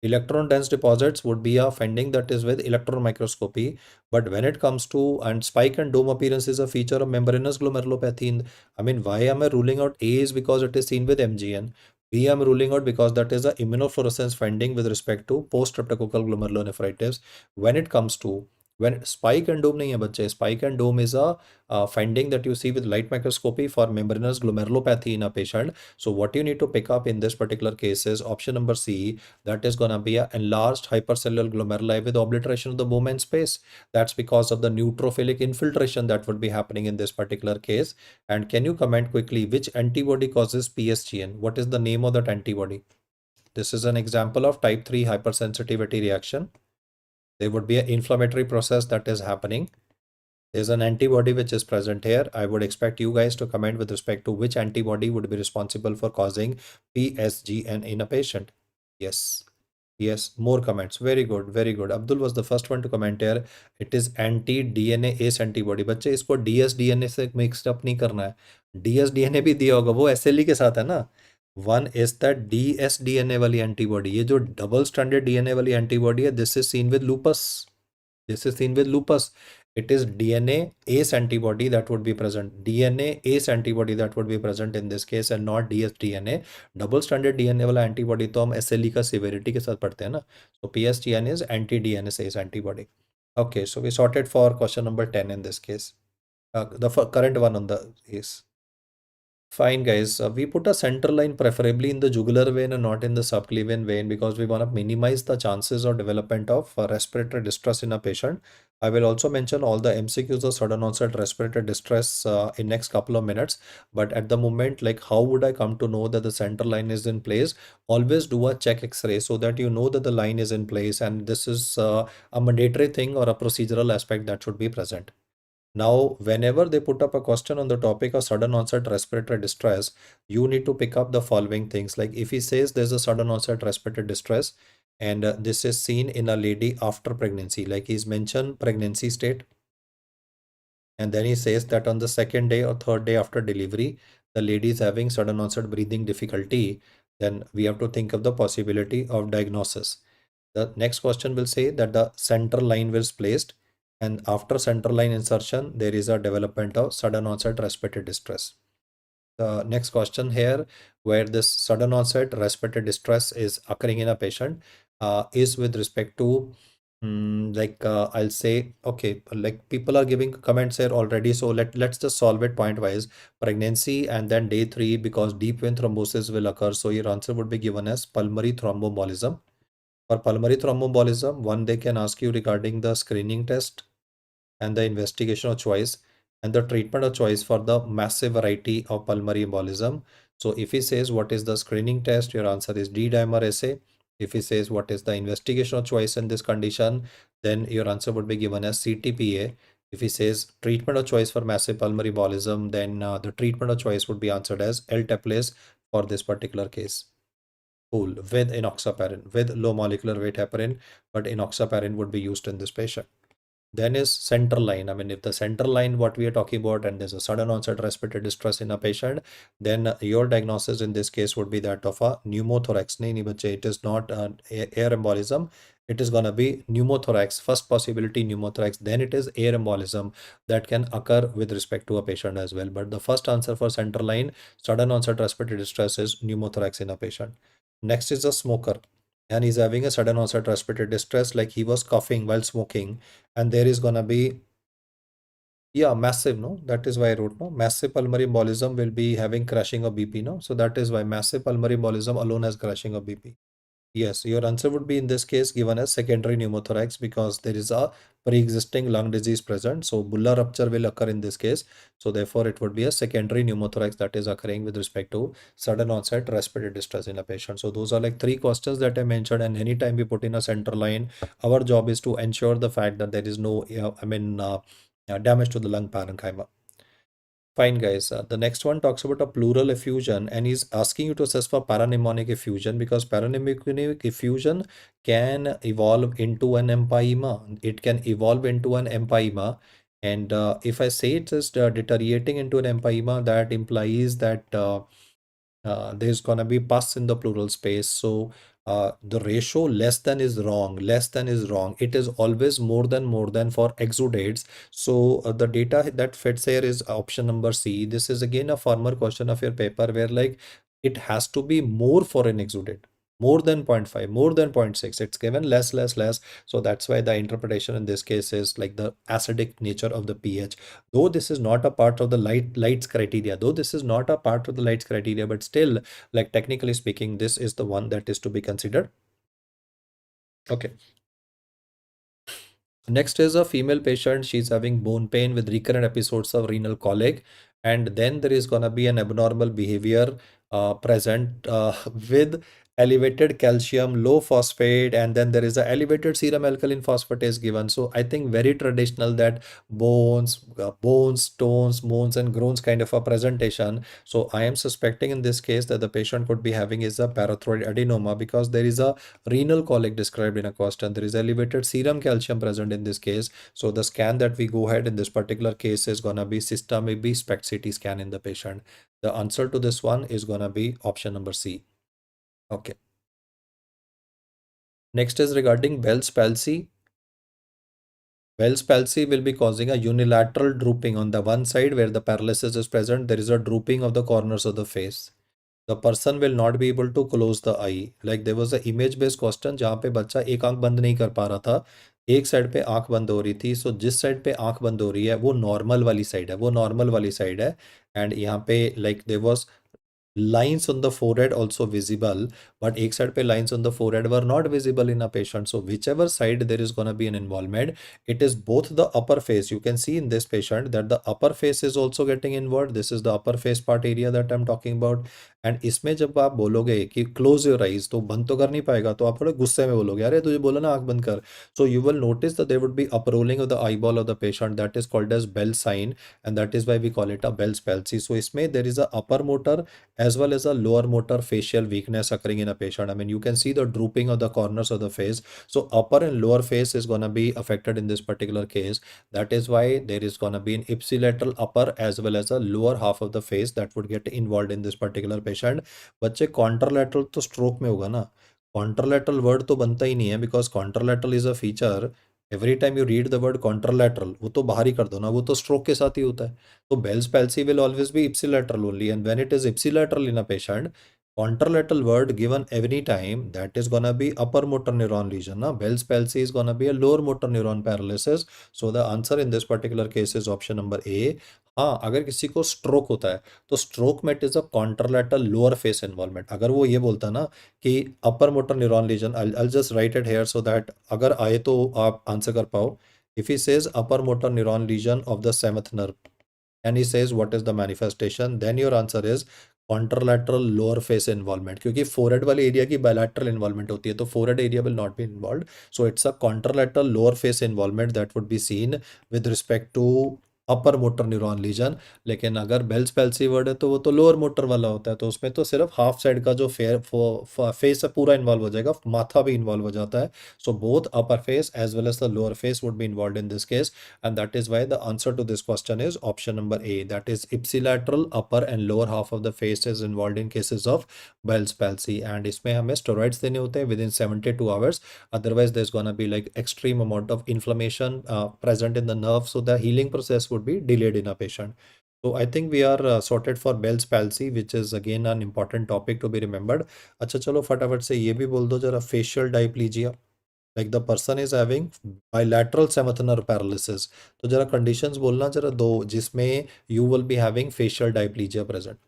Electron dense deposits would be a finding that is with electron microscopy, but when it comes to, and spike and dome appearance is a feature of membranous glomerulopathy. I mean, why am I ruling out A is because it is seen with MGN. B I'm ruling out because that is a immunofluorescence finding with respect to post streptococcal glomerulonephritis. When it comes to, when spike and dome nahi hai bache, spike and dome is a finding that you see with light microscopy for membranous glomerulopathy in a patient. So what you need to pick up in this particular case is option number C, that is going to be an enlarged hypercellular glomeruli with obliteration of the movement space. That's because of the neutrophilic infiltration that would be happening in this particular case. And can you comment quickly which antibody causes PSGN? What is the name of that antibody? This is an example of type 3 hypersensitivity reaction. There would be an inflammatory process that is happening. There's an antibody which is present here. I would expect you guys to comment with respect to which antibody would be responsible for causing PSGN in a patient. Yes. Yes, more comments. Very good, very good. Abdul was the first one to comment here. It is anti-DNA ACE antibody. बच्चे इसको DS-DNA से mixed up नहीं करना है. DS-DNA भी दिया होगा, वो SLE के साथ है ना. One is that DS-DNA वाली antibody. ये जो double stranded DNA वाली antibody है, this is seen with lupus. This is seen with lupus. It is DNA ACE antibody that would be present. DNA ACE antibody that would be present in this case and not DS-DNA. Double stranded DNA वाला antibody तो हम SLE का severity के साथ पढ़ते हैं ना. So PSGN is anti-DNA ACE antibody. Okay, so we sorted for question number 10 in this case. The current one on the is. Fine guys, we put a center line preferably in the jugular vein and not in the subclavian vein because we want to minimize the chances of development of respiratory distress in a patient. I will also mention all the MCQs of sudden onset respiratory distress in next couple of minutes. But at the moment, like how would I come to know that the center line is in place? Always do a check X-ray so that you know that the line is in place, and this is a mandatory thing or a procedural aspect that should be present. Now, whenever they put up a question on the topic of sudden onset respiratory distress, you need to pick up the following things. Like if he says there's a sudden onset respiratory distress, and this is seen in a lady after pregnancy, like he's mentioned pregnancy state, and then he says that on the second day or third day after delivery, the lady is having sudden onset breathing difficulty, then we have to think of the possibility of diagnosis. The next question will say that the center line was placed, and after center line insertion, there is a development of sudden onset respiratory distress. The next question here, where this sudden onset respiratory distress is occurring in a patient, is with respect to I'll say, okay, like people are giving comments here already, so let's just solve it point wise. Pregnancy and then day 3, because deep vein thrombosis will occur, so your answer would be given as pulmonary thromboembolism. For pulmonary thromboembolism, one they can ask you regarding the screening test and the investigation of choice and the treatment of choice for the massive variety of pulmonary embolism. So if he says what is the screening test, your answer is D-dimer assay. If he says what is the investigation of choice in this condition, then your answer would be given as CTPA. If he says treatment of choice for massive pulmonary embolism, then the treatment of choice would be answered as L-teplase for this particular case. Cool. With enoxaparin, with low molecular weight heparin, but enoxaparin would be used in this patient. Then is central line. I mean, if the central line, what we are talking about, and there's a sudden onset respiratory distress in a patient, then your diagnosis in this case would be that of a pneumothorax. Nahi bache, it is not air embolism. It is going to be pneumothorax. First possibility pneumothorax. Then it is air embolism that can occur with respect to a patient as well. But the first answer for central line, sudden onset respiratory distress, is pneumothorax in a patient. Next is a smoker, and he's having a sudden onset respiratory distress, like he was coughing while smoking, and there is gonna be, yeah, massive, no, that is why I wrote, no, massive pulmonary embolism will be having crashing of BP, no, so that is why massive pulmonary embolism alone has crashing of BP. Yes, your answer would be in this case given as secondary pneumothorax, because there is a pre-existing lung disease present. So bulla rupture will occur in this case. So therefore it would be a secondary pneumothorax that is occurring with respect to sudden onset respiratory distress in a patient. So those are like three questions that I mentioned, and anytime we put in a central line, our job is to ensure the fact that there is no, damage to the lung parenchyma. Fine, guys. The next one talks about a pleural effusion, and he's asking you to assess for parapneumonic effusion, because parapneumonic effusion can evolve into an empyema. It can evolve into an empyema. And if I say it is deteriorating into an empyema, that implies that there's gonna be pus in the pleural space. So the ratio less than is wrong. Less than is wrong. It is always more than for exudates. So the data that fits here is option number C. This is again a former question of your paper where like it has to be more for an exudate. More than 0.5, more than 0.6. It's given less, less, less. So that's why the interpretation in this case is like the acidic nature of the pH. Though this is not a part of the lights criteria, but still, like technically speaking, this is the one that is to be considered. Okay. Next is a female patient. She's having bone pain with recurrent episodes of renal colic, and then there is gonna be an abnormal behavior present with elevated calcium, low phosphate, and then there is a elevated serum alkaline phosphatase given. So I think very traditional that bones, stones, moans, and groans kind of a presentation. So I am suspecting in this case that the patient could be having is a parathyroid adenoma, because there is a renal colic described in a question. There is elevated serum calcium present in this case. So the scan that we go ahead in this particular case is gonna be systemic B SPECT CT scan in the patient. The answer to this one is gonna be option number C. Okay. Next is regarding Bell's palsy. Bell's palsy will be causing a unilateral drooping on the one side where the paralysis is present. There is a drooping of the corners of the face. The person will not be able to close the eye. Like there was a image based question जहाँ पे बच्चा एक आंख बंद नहीं कर पा रहा था, एक साइड पे आंख बंद हो रही थी. सो जिस साइड पे आंख बंद हो रही है वो नॉर्मल वाली साइड है, एंड यहाँ पे like there was lines on the forehead also visible, but एक side पे lines on the forehead were not visible in a patient. So whichever side there is gonna be an involvement, it is both the upper face. You can see in this patient that the upper face is also getting involved. This is the upper face part area that I'm talking about. And इसमें जब आप बोलोगे कि close your eyes, तो बंद तो कर नहीं पाएगा, तो आप थोड़े गुस्से में बोलोगे अरे तुझे बोला ना आंख बंद कर. So you will notice that there would be uprolling of the eyeball of the patient, that is called as Bell sign, and that is why we call it a Bell's palsy. So इसमें there is a upper motor as well as a lower motor facial weakness occurring in a patient. I mean, you can see the drooping of the corners of the face. So upper and lower face is going to be affected in this particular case. That is why there is going to be an ipsilateral upper as well as a lower half of the face that would get involved in this particular patient. बच्चे contralateral तो stroke में होगा ना. Contralateral word तो बनता ही नहीं है, because contralateral is a feature. Every time you read the word contralateral, वो तो बाहर ही कर दो ना, वो तो स्ट्रोक के साथ ही होता है. तो Bell's palsy will always be ipsilateral only, and when it is ipsilateral in a patient, contralateral word given every time, that is gonna be upper motor neuron lesion. Now Bell's palsy is gonna be a lower motor neuron paralysis. So the answer in this particular case is option number A. हाँ, अगर किसी को stroke होता है तो stroke में it is a contralateral lower face involvement. अगर वो ये बोलता ना कि upper motor neuron lesion, I just right it here so that अगर आए तो आप आंसर कर पाओ. If he says upper motor neuron lesion of the seventh nerve and he says what is the manifestation, then your answer is contralateral lower face involvement, क्योंकि forehead वाले area की bilateral involvement होती है, तो forehead area will not be involved. So it's a contralateral lower face involvement that would be seen with respect to upper motor neuron lesion. लेकिन अगर Bell's palsy word है तो वो तो लोअर मोटर वाला होता है, तो उसमें तो सिर्फ हाफ साइड का जो फेस है पूरा इन्वॉल्व हो जाएगा, माथा भी इन्वॉल्व हो जाता है। So both upper face as well as the lower face would be involve in this case, and that is why the answer to this question is option number A, that is ipsilateral upper and lower half of the face is involved in cases of Bell's palsy। and इसमें हमें steroids देने होते हैं within 72 hours, otherwise there's gonna be like extreme amount of inflammation present in the nerve, so the healing process would be delayed in a patient। So I think we are sorted for Bell's palsy, which is again an important topic to be remembered। अच्छा चलो फटाफट से ये भी बोल दो जरा, facial diplegia, like the person is having bilateral semithenal paralysis, तो जरा conditions बोलना जरा दो जिसमें you will be having facial diplegia present।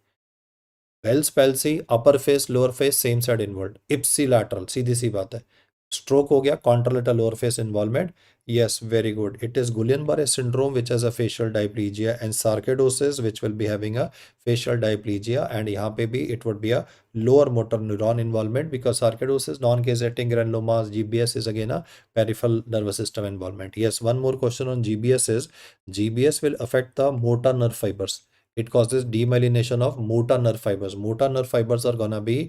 Bell's palsy, upper face lower face same side involve, ipsilateral, सीधी सी बात है। स्ट्रोक हो गया, contralateral lower face involvement, yes, very good, it is Guillain-Barré syndrome which has a facial diplegia, and sarcoidosis which will be having a facial diplegia, and यहाँ पे भी it would be a lower motor neuron involvement, because sarcoidosis, non-gazetting granulomas, GBS is again a peripheral nervous system involvement। Yes, one more question on GBS is, GBS will affect the motor nerve fibers, it causes demyelination of motor nerve fibers, motor nerve fibers are gonna be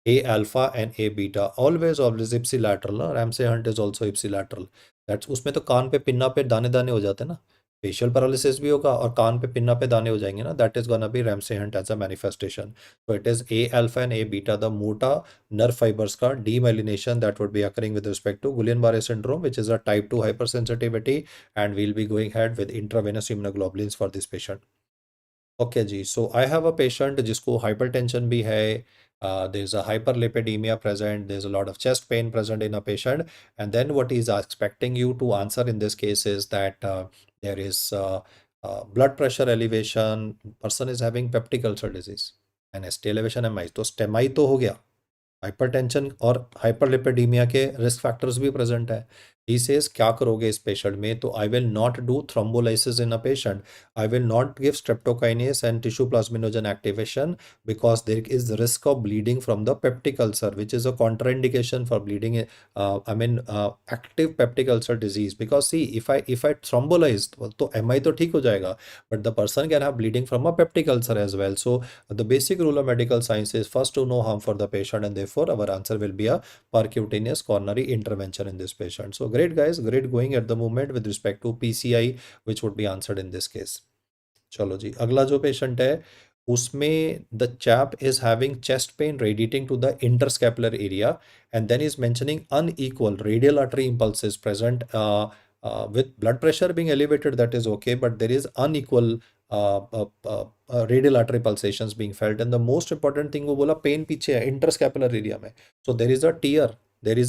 A alpha and A beta, always ipsilateral, ना Ramsay Hunt is also ipsilateral, that's, उसमें तो कान पे pinna पे दाने दाने हो जाते हैं ना, फेशियल पैरालिसिस भी होगा और कान पे पिन्ना पे दाने हो जाएंगे ना, that is gonna be Ramsay Hunt as a manifestation. So it is A alpha and A beta, the मोटा नर्व फाइबर्स का demyelination that would be occurring with respect to Guillain Barre syndrome, which is a type 2 hypersensitivity, and we'll be going ahead with intravenous immunoglobulins for this patient। Okay ji, so I have a patient जिसको hypertension भी है, there is a hyperlipidaemia present, there is a lot of chest pain present in a patient, and then what is expecting you to answer in this case is that there is blood pressure elevation, person is having peptic ulcer disease and ST elevation MI, तो STEMI तो हो गया, hypertension और hyperlipidaemia के risk factors भी present है। He says क्या करोगे इस पेशेंट में, तो I will not do thrombolysis in a patient, I will not give streptokinase and tissue plasminogen activation, because there is risk of bleeding from the peptic ulcer which is a contraindication for bleeding, I mean active peptic ulcer disease, because see if I thrombolyse तो एम तो ठीक हो जाएगा, but the person can have bleeding from a peptic ulcer as well. So the basic rule of medical science is first to no harm for the patient, and therefore our answer will be a percutaneous coronary intervention in this patient। So great guys, great going at the moment with respect to PCI, which would be answered in this case। चलो जी, अगला जो patient है उसमें the chap is having chest pain radiating to the interscapular area, and then is mentioning unequal radial artery impulses present, with blood pressure being elevated, that is okay, but there is unequal radial artery pulsations being felt, and the most important thing वो बोला pen पीछे है interscapular area में, so there is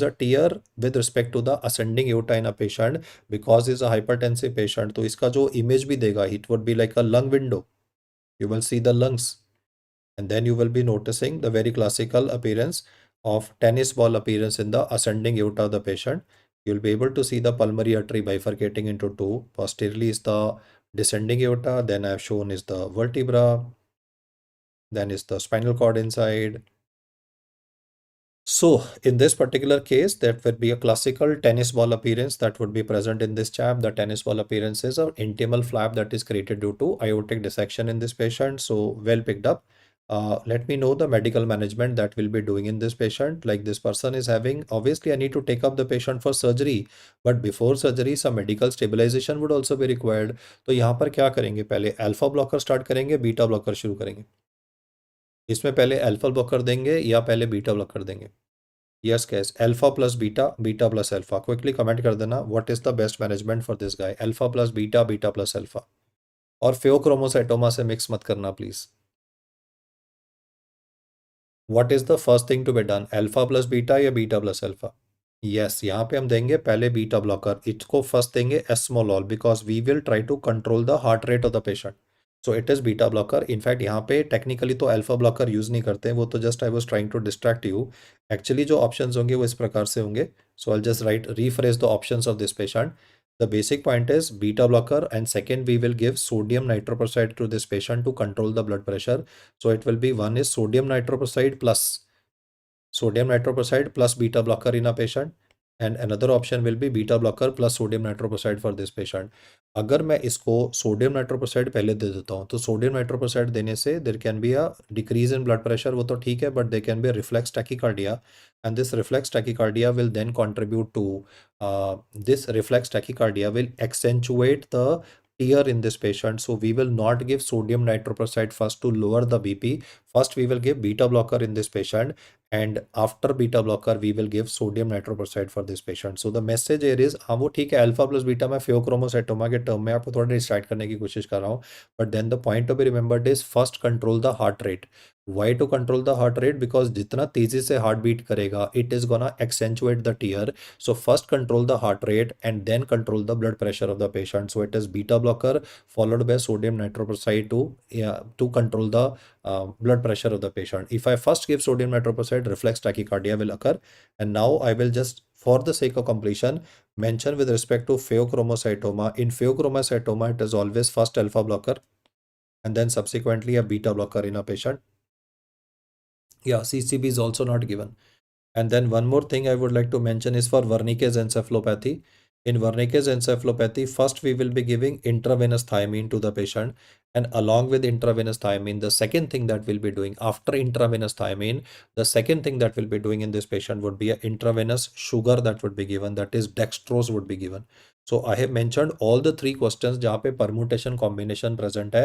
a tear with respect to the ascending aorta in a patient, because is a hypertensive patient, तो इसका जो image भी देगा it would be like a lung window, you will see the lungs, and then you will be noticing the very classical appearance of tennis ball appearance in the ascending aorta of the patient. You'll be able to see the pulmonary artery bifurcating into two. Posteriorly is the descending aorta, then I have shown is the vertebra, then is the spinal cord inside. So in this particular case, that would be a classical tennis ball appearance that would be present in this chap. The tennis ball appearance is an intimal flap that is created due to aortic dissection in this patient. So well picked up. Let me know the medical management that we'll be doing in this patient. Like this person is having, obviously I need to take up the patient for surgery, but before surgery some medical stabilization would also be required। तो यहाँ पर क्या करेंगे, पहले alpha blocker start करेंगे, beta blocker शुरू करेंगे, इसमें पहले अल्फा ब्लॉकर देंगे या पहले बीटा ब्लॉकर देंगे? Yes, guys. Alpha plus beta, beta plus alpha. Quickly comment कर देना. What is the best management for this guy? Alpha plus beta, beta plus alpha. और फेओक्रोमोसाइटोमा से मिक्स मत करना please. What is the first thing to be done? Alpha plus beta या beta plus alpha? Yes, यहाँ पे हम देंगे पहले बीटा ब्लॉकर, इसको फर्स्ट देंगे esmolol, because we will try to control the heart rate of the patient. So it is beta blocker. In fact यहाँ पे टेक्निकली तो अल्फा ब्लॉकर यूज़ नहीं करते, वो तो just I was trying to distract you. Actually जो options होंगे वो इस प्रकार से होंगे। So I just right refresh the options of this patient. The basic point is beta blocker, and second we will give sodium nitroprusside to this patient to control the blood pressure. So it will be one is sodium nitroprusside plus beta blocker in a patient, and another option will be beta blocker plus sodium nitroxide for this patient. अगर मैं इसको sodium नाइट्रोक्साइड पहले दे देता हूँ तो sodium nitroxide देने से there can be a decrease in blood pressure, वो तो ठीक है, but they can be a reflex tachycardia, and this reflex tachycardia will then contribute to this reflex tachycardia will accentuate the tear in this patient. So we will not give sodium nitroprusside first to lower the BP. First we will give beta blocker in this patient, and after beta blocker we will give sodium nitroprusside for this patient. So the message here is, हाँ वो ठीक है, alpha plus beta मैं फेयोक्रोमोसाइटोमा के term में आपको थोड़ा distract करने की कोशिश कर रहा हूँ, but then the point to be remembered is first control the heart rate. Why to control the heart rate? Because जितना तेजी से हार्ट बीट करेगा it is gonna accentuate the tear. So first control the heart rate and then control the blood pressure of the patient. So it is beta blocker followed by sodium nitroprusside to control the blood pressure of the patient. If I first give sodium nitroprusside, reflex tachycardia will occur. And now I will just, for the sake of completion, mention with respect to pheochromocytoma. In pheochromocytoma, it is always first alpha blocker and then subsequently a beta blocker in a patient. Yeah, CCB is also not given. And then one more thing I would like to mention is for Wernicke's encephalopathy. In Wernicke's encephalopathy, first we will be giving intravenous thiamine to the patient, and along with intravenous thiamine, the second thing that we'll be doing after intravenous thiamine, the second thing that we'll be doing in this patient would be an intravenous sugar that would be given, that is dextrose would be given. So I have mentioned all the three questions जहाँ पे permutation combination present है.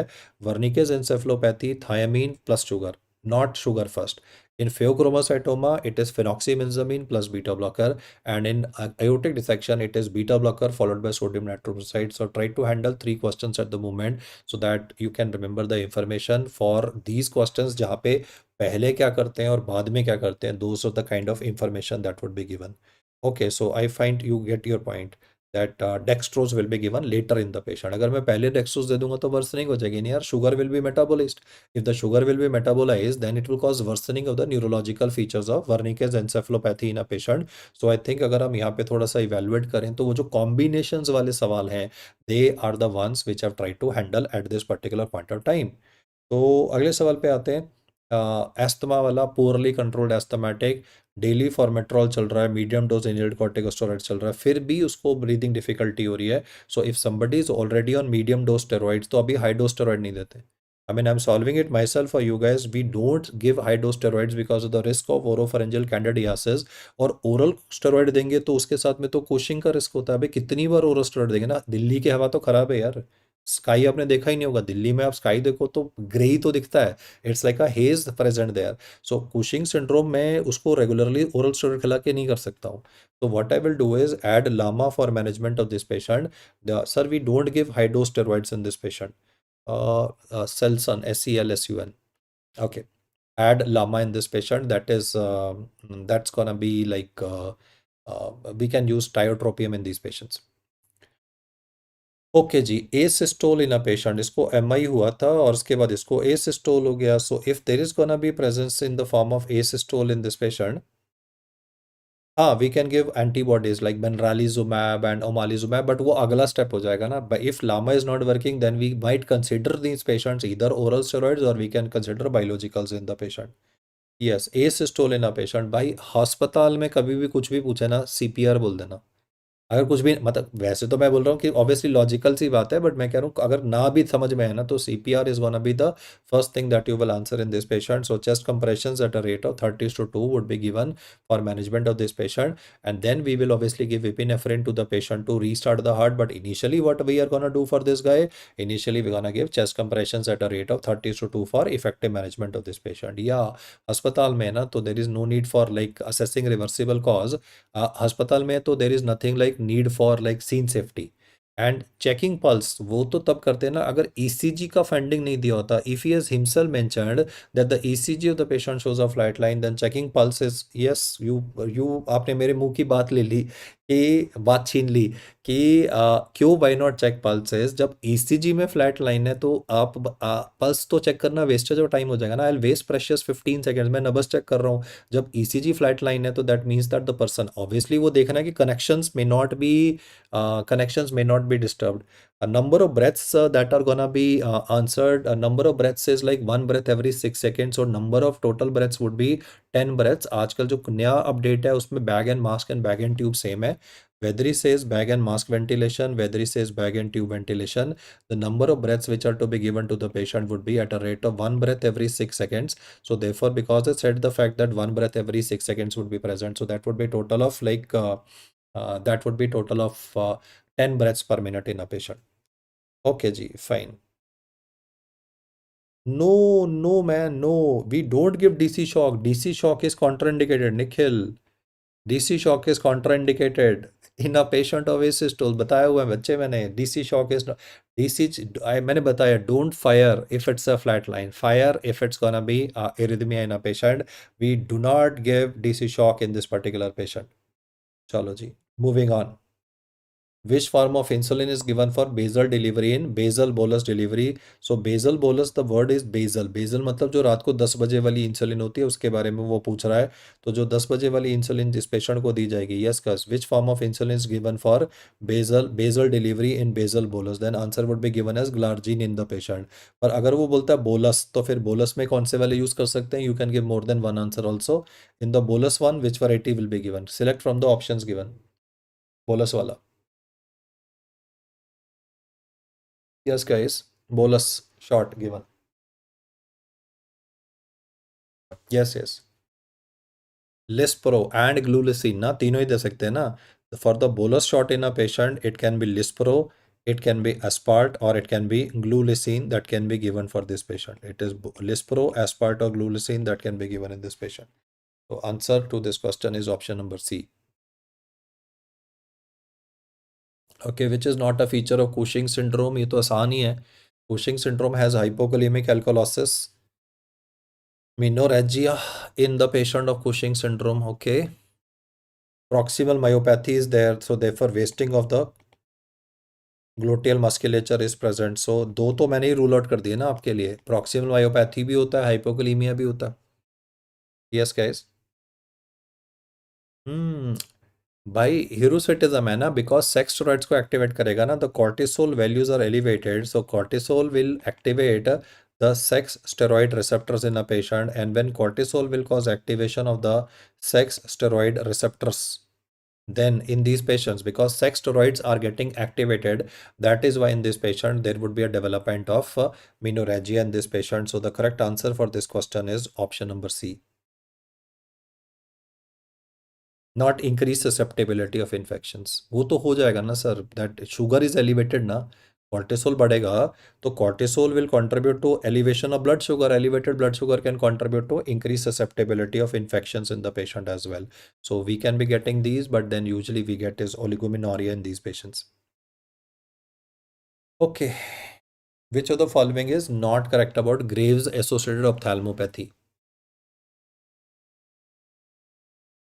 Wernicke's encephalopathy, thiamine plus sugar, not sugar first. In pheochromocytoma, it is phenoxybenzamine plus beta blocker, and in aortic dissection, it is beta blocker followed by sodium nitroprusside. So try to handle three questions at the moment so that you can remember the information for these questions. जहाँ पे पहले क्या करते हैं और बाद में क्या करते हैं, those are the kind of information that would be given. Okay, so I find you get your point that dextrose will be given later in the patient. अगर मैं पहले dextrose दे दूंगा तो worsening हो जाएगी नहीं यार, sugar will be metabolized. If the sugar will be metabolized, then it will cause worsening of the neurological features of Wernicke's encephalopathy in a patient. So I think अगर हम यहाँ पे थोड़ा सा evaluate करें तो वो जो combinations वाले सवाल हैं, they are the ones which I've tried to handle at this particular point of time. तो अगले सवाल पे आते हैं। एस्थमा वाला, पोरली कंट्रोल्ड एस्थमेटिक, डेली फॉर्मेट्रॉल चल रहा है, मीडियम डोज इनहेल्ड कॉर्टिकोस्टेरॉइड चल रहा है, फिर भी उसको ब्रीदिंग डिफिकल्टी हो रही है। So if somebody is already on medium dose steroids तो अभी हाई डोज स्टेरॉइड नहीं देते। I mean, I'm solving it myself for you guys. We don't give high dose steroids because of the risk of oropharyngeal candidiasis. और oral steroid देंगे तो उसके साथ में तो कोशिंग का रिस्क होता है। अभी कितनी बार ओरल स्टेरॉइड देंगे ना, दिल्ली की हवा तो खराब है यार। स्काई आपने देखा ही नहीं होगा, दिल्ली में आप स्काई देखो तो ग्रे ही तो दिखता है, it's like a haze present there. So Cushing syndrome में उसको रेगुलरली ओरल स्टेरॉइड खिला के नहीं कर सकता हूँ। तो what I will do is add LAMA for management of this patient. Sir we don't give high dose steroids in this patient. Selsun, Selsun. Okay, add Lama in this patient. That is, that's gonna be like we can use tiotropium in these patients. Okay जी, asystole in a patient, इसको MI हुआ था और उसके बाद इसको ए systole हो गया। So if there is gonna be presence in the form of asystole in this patient, हाँ we can give antibodies like benralizumab and omalizumab, but वो अगला स्टेप हो जाएगा ना। If LAMA is not working then we might consider these patients either oral steroids और we can consider biologicals in the patient. Yes, asystole in a patient. भाई अस्पताल में कभी भी कुछ भी पूछे ना, सीपीआर बोल देना। अगर कुछ भी मतलब, वैसे तो मैं बोल रहा हूँ कि ऑब्वियसली लॉजिकल सी बात है, बट मैं कह रहा हूँ अगर ना भी समझ में है ना तो CPR is gonna be the first thing that you will answer in this patient. So chest compressions at a rate of 30:2 would be given for management of this patient, and then we will obviously give epinephrine to the patient to restart the heart. But initially what we are gonna do for this guy, initially we gonna give chest compressions at a rate of 30:2 for effective management of this patient. या अस्पताल में ना तो there is no need for like assessing reversible cause. अस्पताल में तो there is nothing like need for like scene safety and checking pulse. वो तो तब करते हैं ना अगर ईसीजी का फाइंडिंग नहीं दिया होता। If he has himself mentioned that the ECG of the patient shows a flat line, then checking pulse is yes. You आपने मेरे मुंह की बात ले ली कि बात छीन ली कि क्यों वाई नॉट चेक पल्सेस। जब ईसीजी में फ्लैट लाइन है तो आप पल्स तो चेक करना वेस्टेज ऑफ टाइम हो जाएगा ना। आई वेस्ट प्रेशियस 15 सेकंड्स, मैं नब्स चेक कर रहा हूँ। जब ईसीजी फ्लैट लाइन है तो that means that the person obviously वो देखना कि connections may not be disturbed. A number of breaths that are gonna be answered. A number of breaths is like one breath every 6 seconds. So number of total breaths would be 10 breaths. आजकल जो नया update है उसमें bag and mask and bag and tube same है. Whether he says bag and mask ventilation, whether he says bag and tube ventilation, the number of breaths which are to be given to the patient would be at a rate of one breath every 6 seconds. So therefore, because I said the fact that one breath every 6 seconds would be present, so that would be total of that would be total of 10 breaths per minute in a patient. Okay, ji, fine. No, no, man, no. We don't give DC shock. DC shock is contraindicated, Nikhil. DC shock is contraindicated in a patient of asystole, बताया हुआ है बच्चे मैंने. DC shock is DC, मैंने बताया don't fire if it's a flat line, fire if it's gonna be arrhythmia in a patient. We do not give DC shock in this particular patient. चलो जी, moving on. Which form of insulin is given for basal delivery in basal bolus delivery? So basal bolus, the word is basal. Basal मतलब जो रात को 10 बजे वाली insulin होती है उसके बारे में वो पूछ रहा है. तो जो 10 बजे वाली इंसुलिन जिस पेशेंट को दी जाएगी, yes cause, which form of insulin is given for basal delivery in basal bolus, then answer would be given as glargine in the patient. पर अगर वो बोलता है बोलस तो फिर बोलस में कौन से वाले यूज कर सकते हैं? You can give more than one answer also. In the bolus one which variety will be given? Select from the options given. Bolus वाला. Yes, guys. Bolus shot given. Yes, yes. Lispro and glulicine ना तीनों ही दे सकते हैं ना. For the bolus shot in a patient, it can be Lispro, it can be Aspart, or it can be glulicine that can be given for this patient. It is Lispro, Aspart, or glulicine that can be given in this patient. So answer to this question is option number C. Okay, which is not a feature of Cushing syndrome. ये तो आसान ही है. Cushing syndrome has hypokalemic alkalosis, menorrhagia in the patient of Cushing syndrome. Okay. Proximal myopathy is there, so therefore wasting of the gluteal musculature is present. So दो तो मैंने ही rule out कर दिए ना आपके लिए. Proximal myopathy भी होता है, हाइपोकलीमिया भी होता है. Yes, guys. भाई हिरोसेटिज्म है ना, बिकॉज सेक्स स्टेरॉइड्स को एक्टिवेट करेगा ना. The cortisol values are elevated, so cortisol will activate the sex steroid receptors in a patient, and when cortisol will cause activation of the sex steroid receptors, then in these patients, because sex steroids are getting activated, that is why in this patient there would be a development of menorrhagia in this patient. So the correct answer for this question is option number C. Not increase susceptibility of infections. वो तो हो जाएगा ना sir, that sugar is elevated ना, cortisol बढ़ेगा तो cortisol will contribute to elevation of blood sugar. Elevated blood sugar can contribute to increase susceptibility of infections in the patient as well. So we can be getting these, but then usually we get is oligomenorrhoea in these patients. Okay, which of the following is not correct about Graves associated ophthalmopathy?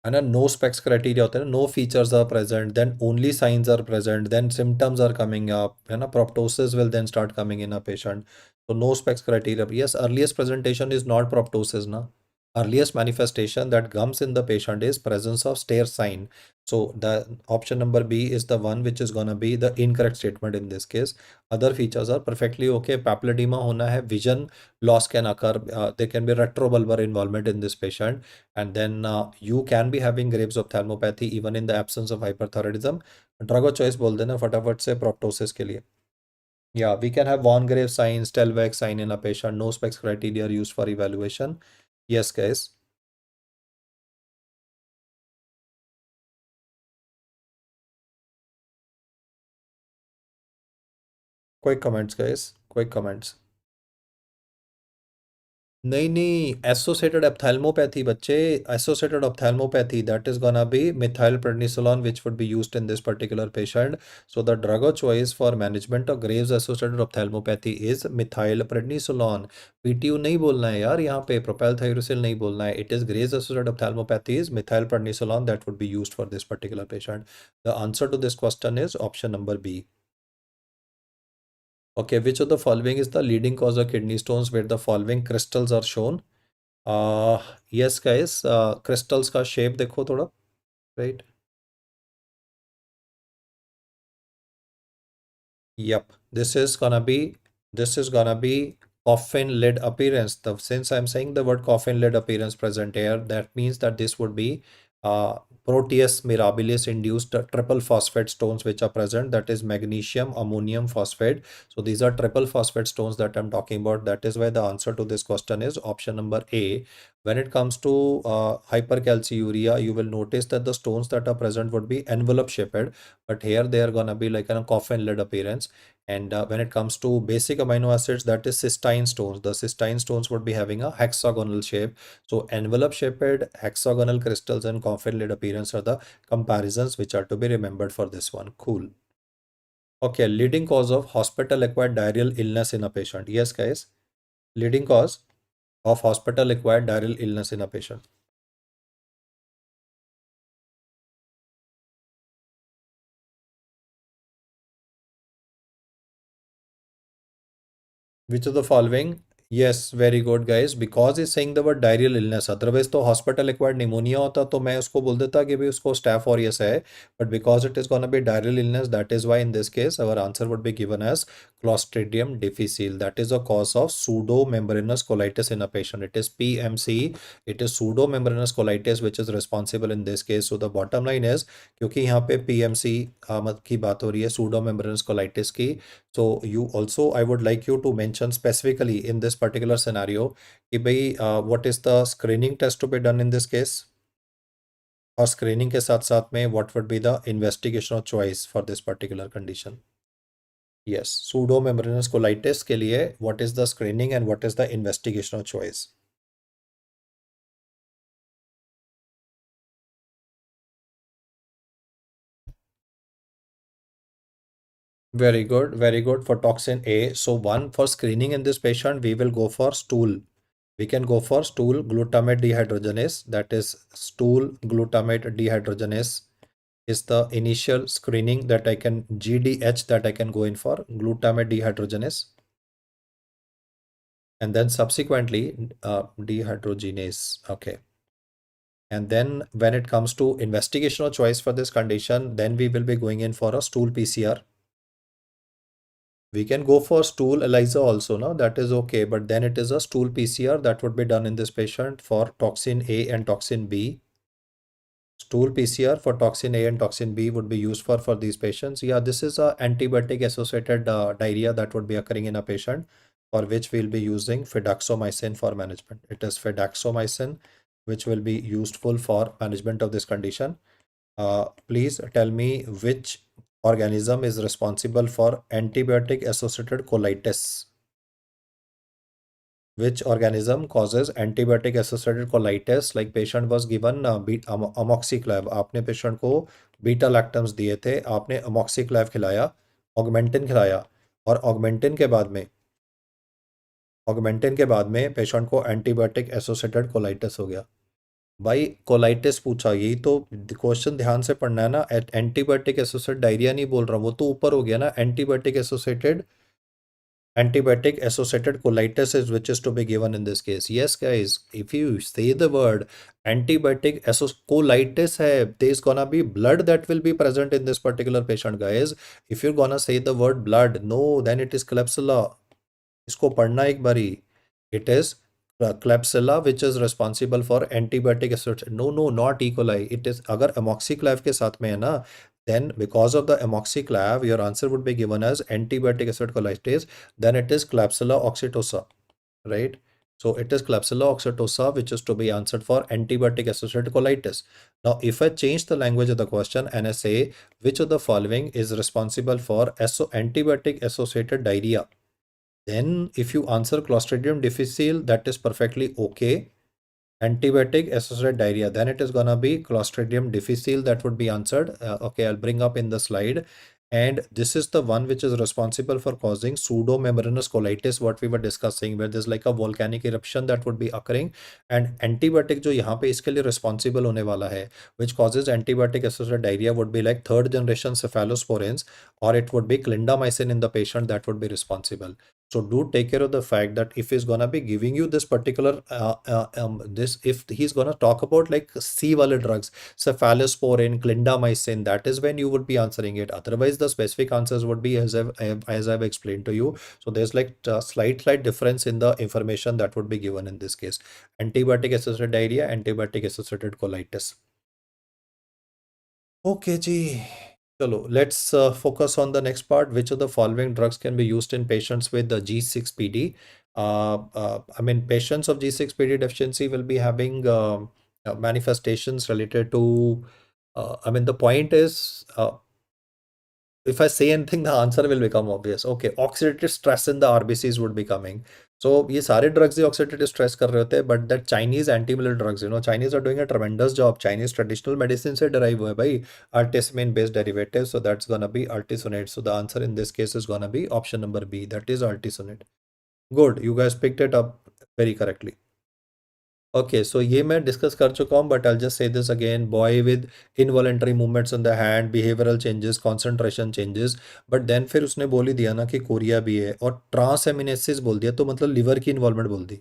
है ना, no specs criteria होता है ना, no features are present, then only signs are present, then symptoms are coming up, है ना, proptosis will then start coming in a patient. तो no specs criteria. Yes, earliest presentation is not proptosis ना. Earliest manifestation that comes in the patient is presence of stare sign. So the option number B is the one which is gonna be the incorrect statement in this case. Other features are perfectly okay. Papilledema hona hai, vision loss can occur, there can be retrobulbar involvement in this patient, and then you can be having Graves ophthalmopathy even in the absence of hyperthyroidism. Drug of choice बोल देना फटाफट से proptosis के लिए. Yeah, we can have von Graves sign, Stelweck sign in a patient. No specs criteria are used for evaluation. Yes, guys. Quick comments, guys. Quick comments. नहीं नहीं, associated ophthalmopathy बच्चे, associated ophthalmopathy, that is gonna be methylprednisolone which would be used in this particular patient. So the drug of choice for management of Graves associated ophthalmopathy is methylprednisolone. PTU नहीं बोलना है यार, यहाँ पे propylthiouracil नहीं बोलना है. It is Graves associated ophthalmopathy is methylprednisolone that would be used for this particular patient. The answer to this question is option number B. Okay, which of the following is the leading cause of kidney stones where the following crystals are shown? Yes guys, crystals का shape देखो थोड़ा, right? Yep, this is gonna be coffin lid appearance. Since I'm saying the word coffin lid appearance present here, that means that this would be uh, Proteus mirabilis induced triple phosphate stones which are present. That is magnesium, ammonium phosphate. So these are triple phosphate stones that I'm talking about. That is why the answer to this question is option number A. When it comes to hypercalciuria, you will notice that the stones that are present would be envelope shaped, but here they are gonna be like a coffin lid appearance. And when it comes to basic amino acids, that is cystine stones. The cystine stones would be having a hexagonal shape. So envelope shaped hexagonal crystals and coffin lid appearance are the comparisons which are to be remembered for this one. Cool. Okay, leading cause of hospital acquired diarrheal illness in a patient. Yes, guys. Leading cause of hospital acquired diarrheal illness in a patient. Which of the following? Yes, very good guys. Because he's saying the word diarrheal illness. Otherwise तो hospital acquired pneumonia होता तो मैं उसको बोल देता कि भाई उसको staph aureus है. But because it is gonna be diarrheal illness, that is why in this case our answer would be given as Clostridium difficile. That is a cause of pseudomembranous colitis in a patient. It is PMC. It is pseudomembranous colitis which is responsible in this case. So the bottom line is क्योंकि यहाँ पे PMC की बात हो रही है pseudomembranous colitis की. So you also, I would like you to mention specifically in this particular scenario कि भाई what is the screening test to be done in this case, और screening के साथ साथ में what would be the investigation of choice for this particular condition. Yes, pseudomembranous colitis के लिए what is the screening and what is the investigation of choice. Very good, very good for toxin A. So one, for screening in this patient, we will go for stool. We can go for stool glutamate dehydrogenase. That is stool glutamate dehydrogenase is the initial screening that I can GDH that I can go in for glutamate dehydrogenase. And then subsequently dehydrogenase. Okay. And then when it comes to investigational choice for this condition, then we will be going in for a stool PCR. We can go for stool ELISA also, no? That is okay, but then it is a stool PCR that would be done in this patient for toxin A and toxin B. Stool PCR for toxin A and toxin B would be used for these patients. Yeah, this is a antibiotic associated diarrhea that would be occurring in a patient for which we'll be using fidaxomicin for management. It is fidaxomicin which will be useful for management of this condition. Please tell me which organism is responsible for antibiotic associated colitis. Which organism causes antibiotic associated colitis? Like patient was given amoxiclav. आपने patient को beta lactams दिए थे, आपने amoxiclav खिलाया, Augmentin खिलाया, और Augmentin के बाद में पेशेंट को एंटीबायोटिक एसोसिएटेड कोलाइटिस हो गया. भाई कोलाइटिस पूछा, यही तो क्वेश्चन ध्यान से पढ़ना है ना. एंटीबायोटिक एसोसिएटेड डायरिया नहीं बोल रहा, वो तो ऊपर हो गया ना. Antibiotic associated antibiotic associated colitis is which is to be given in this case. Yes guys, if you say the word antibiotic colitis hai, there's gonna be blood that will be present in this particular patient guys. If you're gonna say the word blood, no, then it is Klebsiella. इसको पढ़ना एक बारी. It is Klebsiella which is responsible for antibiotic associated. No, no, not E. coli. It is अगर amoxiclav के साथ में है ना, then because of the amoxiclav, your answer would be given as antibiotic associated colitis. Then it is Klebsiella oxytosa, right? So it is Klebsiella oxytosa which is to be answered for antibiotic associated colitis. Now, if I change the language of the question and I say which of the following is responsible for antibiotic associated diarrhea, Then if you answer Clostridium difficile, that is perfectly okay. Antibiotic associated diarrhea, then it is gonna be Clostridium difficile that would be answered. Okay, I'll bring up in the slide. And this is the one which is responsible for causing pseudomembranous colitis, what we were discussing, where there's like a volcanic eruption that would be occurring. And antibiotic जो यहाँ पे इसके लिए responsible होने वाला है, which causes antibiotic associated diarrhea, would be like third generation cephalosporins, or it would be clindamycin in the patient that would be responsible. So do take care of the fact that if he's gonna be giving you this particular if he's gonna talk about like C wale drugs, cephalosporin, clindamycin, that is when you would be answering it. Otherwise, the specific answers would be as I've explained to you. So there's like a slight difference in the information that would be given in this case. Antibiotic associated diarrhea, antibiotic associated colitis. Okay, ji. Chalo, let's focus on the next part. Which of the following drugs can be used in patients with the G6PD? I mean, patients of G6PD deficiency will be having manifestations related to, I mean, the point is, if I say anything, the answer will become obvious. Okay, oxidative stress in the RBCs would be coming. So ये सारे drugs ही oxidative stress कर रहे होते हैं, but that Chinese anti-malarial drugs, Chinese are doing a tremendous job. Chinese traditional medicine से derive हुए भाई, artemisinin based derivative, so that's gonna be artesunate. So the answer in this case is gonna be option number B, that is artesunate. Good, you guys picked it up very correctly. Okay, so ये मैं discuss कर चुका हूँ, but I'll just say this again. Boy with involuntary movements on the hand, behavioral changes, concentration changes, but then फिर उसने बोल ही दिया ना कि कोरिया भी है, और ट्रांसएमिनेसिस बोल दिया, तो मतलब लिवर की इन्वॉल्वमेंट बोल दी.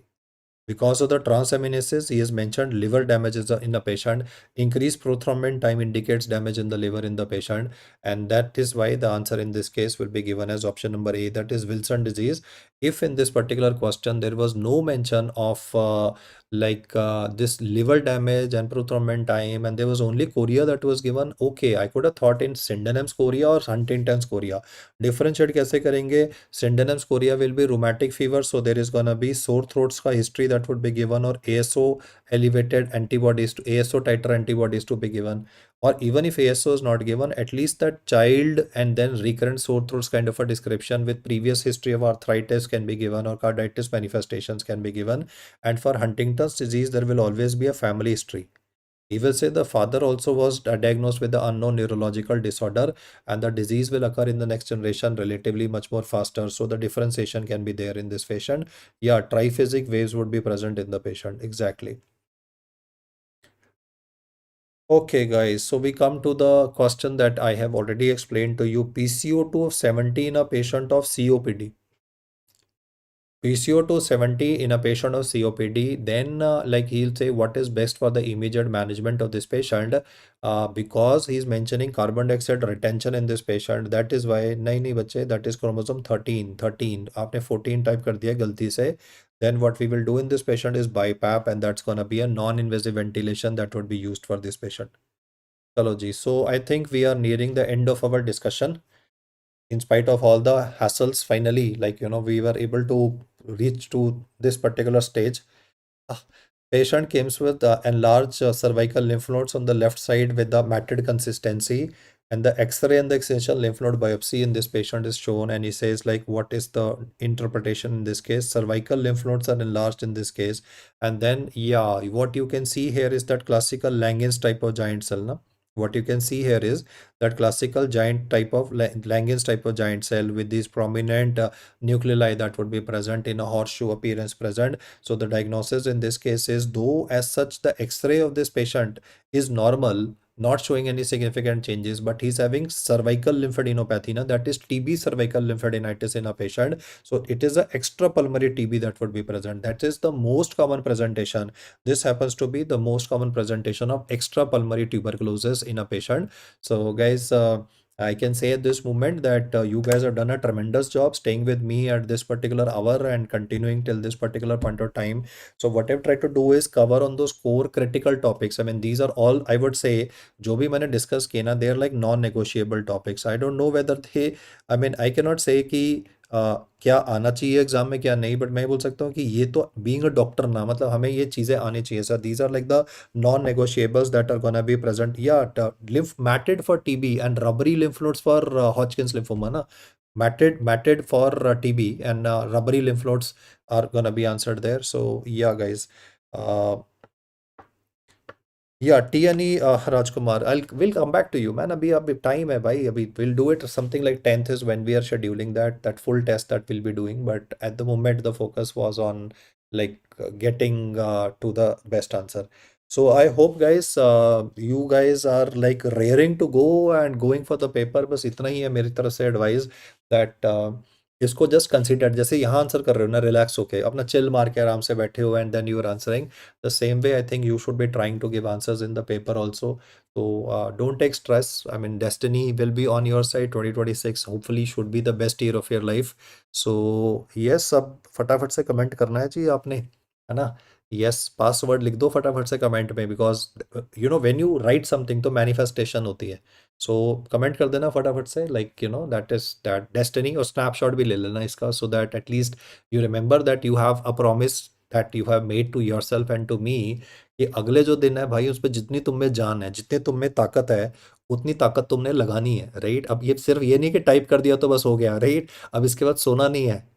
Because of the transaminases, he has mentioned liver damages in the patient. Increased prothrombin time indicates damage in the liver in the patient. And that is why the answer in this case will be given as option number A, that is Wilson disease. If in this particular question, there was no mention of this liver damage and prothrombin time, and there was only chorea that was given, okay, I could have thought in Sydenham's chorea or Huntington's chorea. Differentiate कैसे करेंगे? Sydenham's chorea will be rheumatic fever, so there is gonna be sore throats का history that would be given, or ASO elevated antibodies to ASO titer antibodies to be given, or even if ASO is not given, at least that child and then recurrent sore throats kind of a description with previous history of arthritis can be given, or carditis manifestations can be given. And for Huntington's disease, there will always be a family history. He will say the father also was diagnosed with the unknown neurological disorder, and the disease will occur in the next generation relatively much more faster. So the differentiation can be there in this patient. Yeah, triphasic waves would be present in the patient. Exactly. Okay, guys. So we come to the question that I have already explained to you. PCO2 of 70 in a patient of COPD. PCO2 70 in a patient of COPD, then like he'll say what is best for the immediate management of this patient, because he's mentioning carbon dioxide retention in this patient. That is why नहीं बच्चे, that is chromosome 13 आपने 14 type कर दिया गलती से. Then what we will do in this patient is BiPAP, and that's gonna be a non-invasive ventilation that would be used for this patient. चलो जी, so I think we are nearing the end of our discussion. In spite of all the hassles, finally, we were able to reach to this particular stage. Ah, Patient comes with enlarged cervical lymph nodes on the left side with the matted consistency, and the X-ray and the extension lymph node biopsy in this patient is shown, and he says like what is the interpretation in this case. Cervical lymph nodes are enlarged in this case, and then yeah, what you can see here is that classical Langerhans type of giant cell. Na? What you can see here is that classical giant type of Langerhans type of giant cell with these prominent nuclei that would be present in a horseshoe appearance present. So the diagnosis in this case is, though as such the X-ray of this patient is normal, not showing any significant changes, but he's having cervical lymphadenopathy, that is TB cervical lymphadenitis in a patient. So it is a extrapulmonary TB that would be present. That is the most common presentation. This happens to be the most common presentation of extrapulmonary tuberculosis in a patient. So guys, I can say at this moment that you guys have done a tremendous job staying with me at this particular hour and continuing till this particular point of time. So what I've tried to do is cover on those core critical topics. I mean, these are all, I would say, जो भी मैंने discuss किए ना, they are like non-negotiable topics. I don't know whether they, I mean, I cannot say कि क्या आना चाहिए exam में क्या नहीं, बट मैं बोल सकता हूँ कि ये तो बीइंग अ डॉक्टर ना, मतलब हमें ये चीज़ें आनी चाहिए sir. These are like the non negotiables that are gonna be present. या lymph matted for TB and rubbery lymph nodes for Hodgkin's lymphoma ना. matted for TB, and rubbery lymph nodes are gonna be answered there. So yeah, guys. Yeah, TNE, Rajkumar, we'll come back to you, man. अभी time है भाई. अभी we'll do it something like 10th is when we are scheduling that full test that we'll be doing. But at the moment, the focus was on like getting to the best answer. So I hope guys, you guys are like raring to go and going for the paper. बस इतना ही है मेरी तरफ से advice that इसको just consider, जैसे यहाँ answer कर रहे हो ना रिलैक्स होके, अपना चिल मार के आराम से बैठे हो and then you are answering the same way. I think you should be trying to give answers in the paper also. So don't take stress. I mean, destiny will be on your side. 2026 hopefully should be the best year of your life. So yes, अब फटाफट से comment करना है जी आपने, है ना? Yes, password लिख दो फटाफट से कमेंट में, because you know when you write something तो मैनिफेस्टेशन होती है. सो कमेंट कर देना फटाफट से, like you know that is that destiny, और स्नैपशॉट भी ले लेना इसका, so that at least you remember that you have a promise that you have made to yourself and to me, कि अगले जो दिन है भाई उस पर जितनी तुम में जान है, जितने तुम में ताकत है, उतनी ताकत तुमने लगानी है, राइट? अब ये सिर्फ ये नहीं कि टाइप कर दिया तो बस हो गया, राइट? अब इसके बाद सोना नहीं है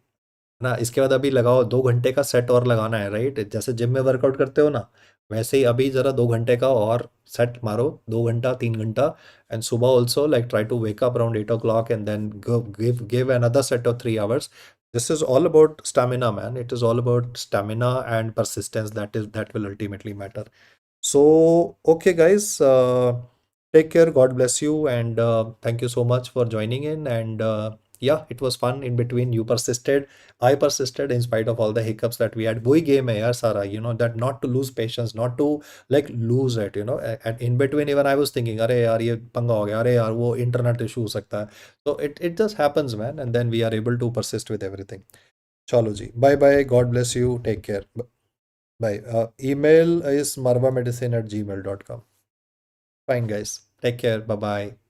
ना, इसके बाद अभी लगाओ 2 घंटे का सेट और लगाना है, राइट? जैसे जिम में वर्कआउट करते हो ना, वैसे ही अभी जरा 2 घंटे का और सेट मारो, 2 घंटा 3 घंटा. एंड सुबह also like try to wake up around 8 o'clock and then give another set of 3 hours. This is all about stamina, man. It is all about stamina and persistence. That will ultimately matter. So, okay, guys, take care. God bless you, and thank you so much for joining in. And yeah, it was fun in between. You persisted, I persisted in spite of all the hiccups that we had. वही game है यार सारा, you know, that not to lose patience, not to like lose it, you know. And in between, even I was thinking, अरे यार ये पंगा हो गया, अरे यार वो internet issue हो सकता है. So it just happens, man, and then we are able to persist with everything. चलो जी, bye bye. God bless you. Take care. Bye. Email is marvamedicine@gmail.com. Fine, guys. Take care. Bye bye.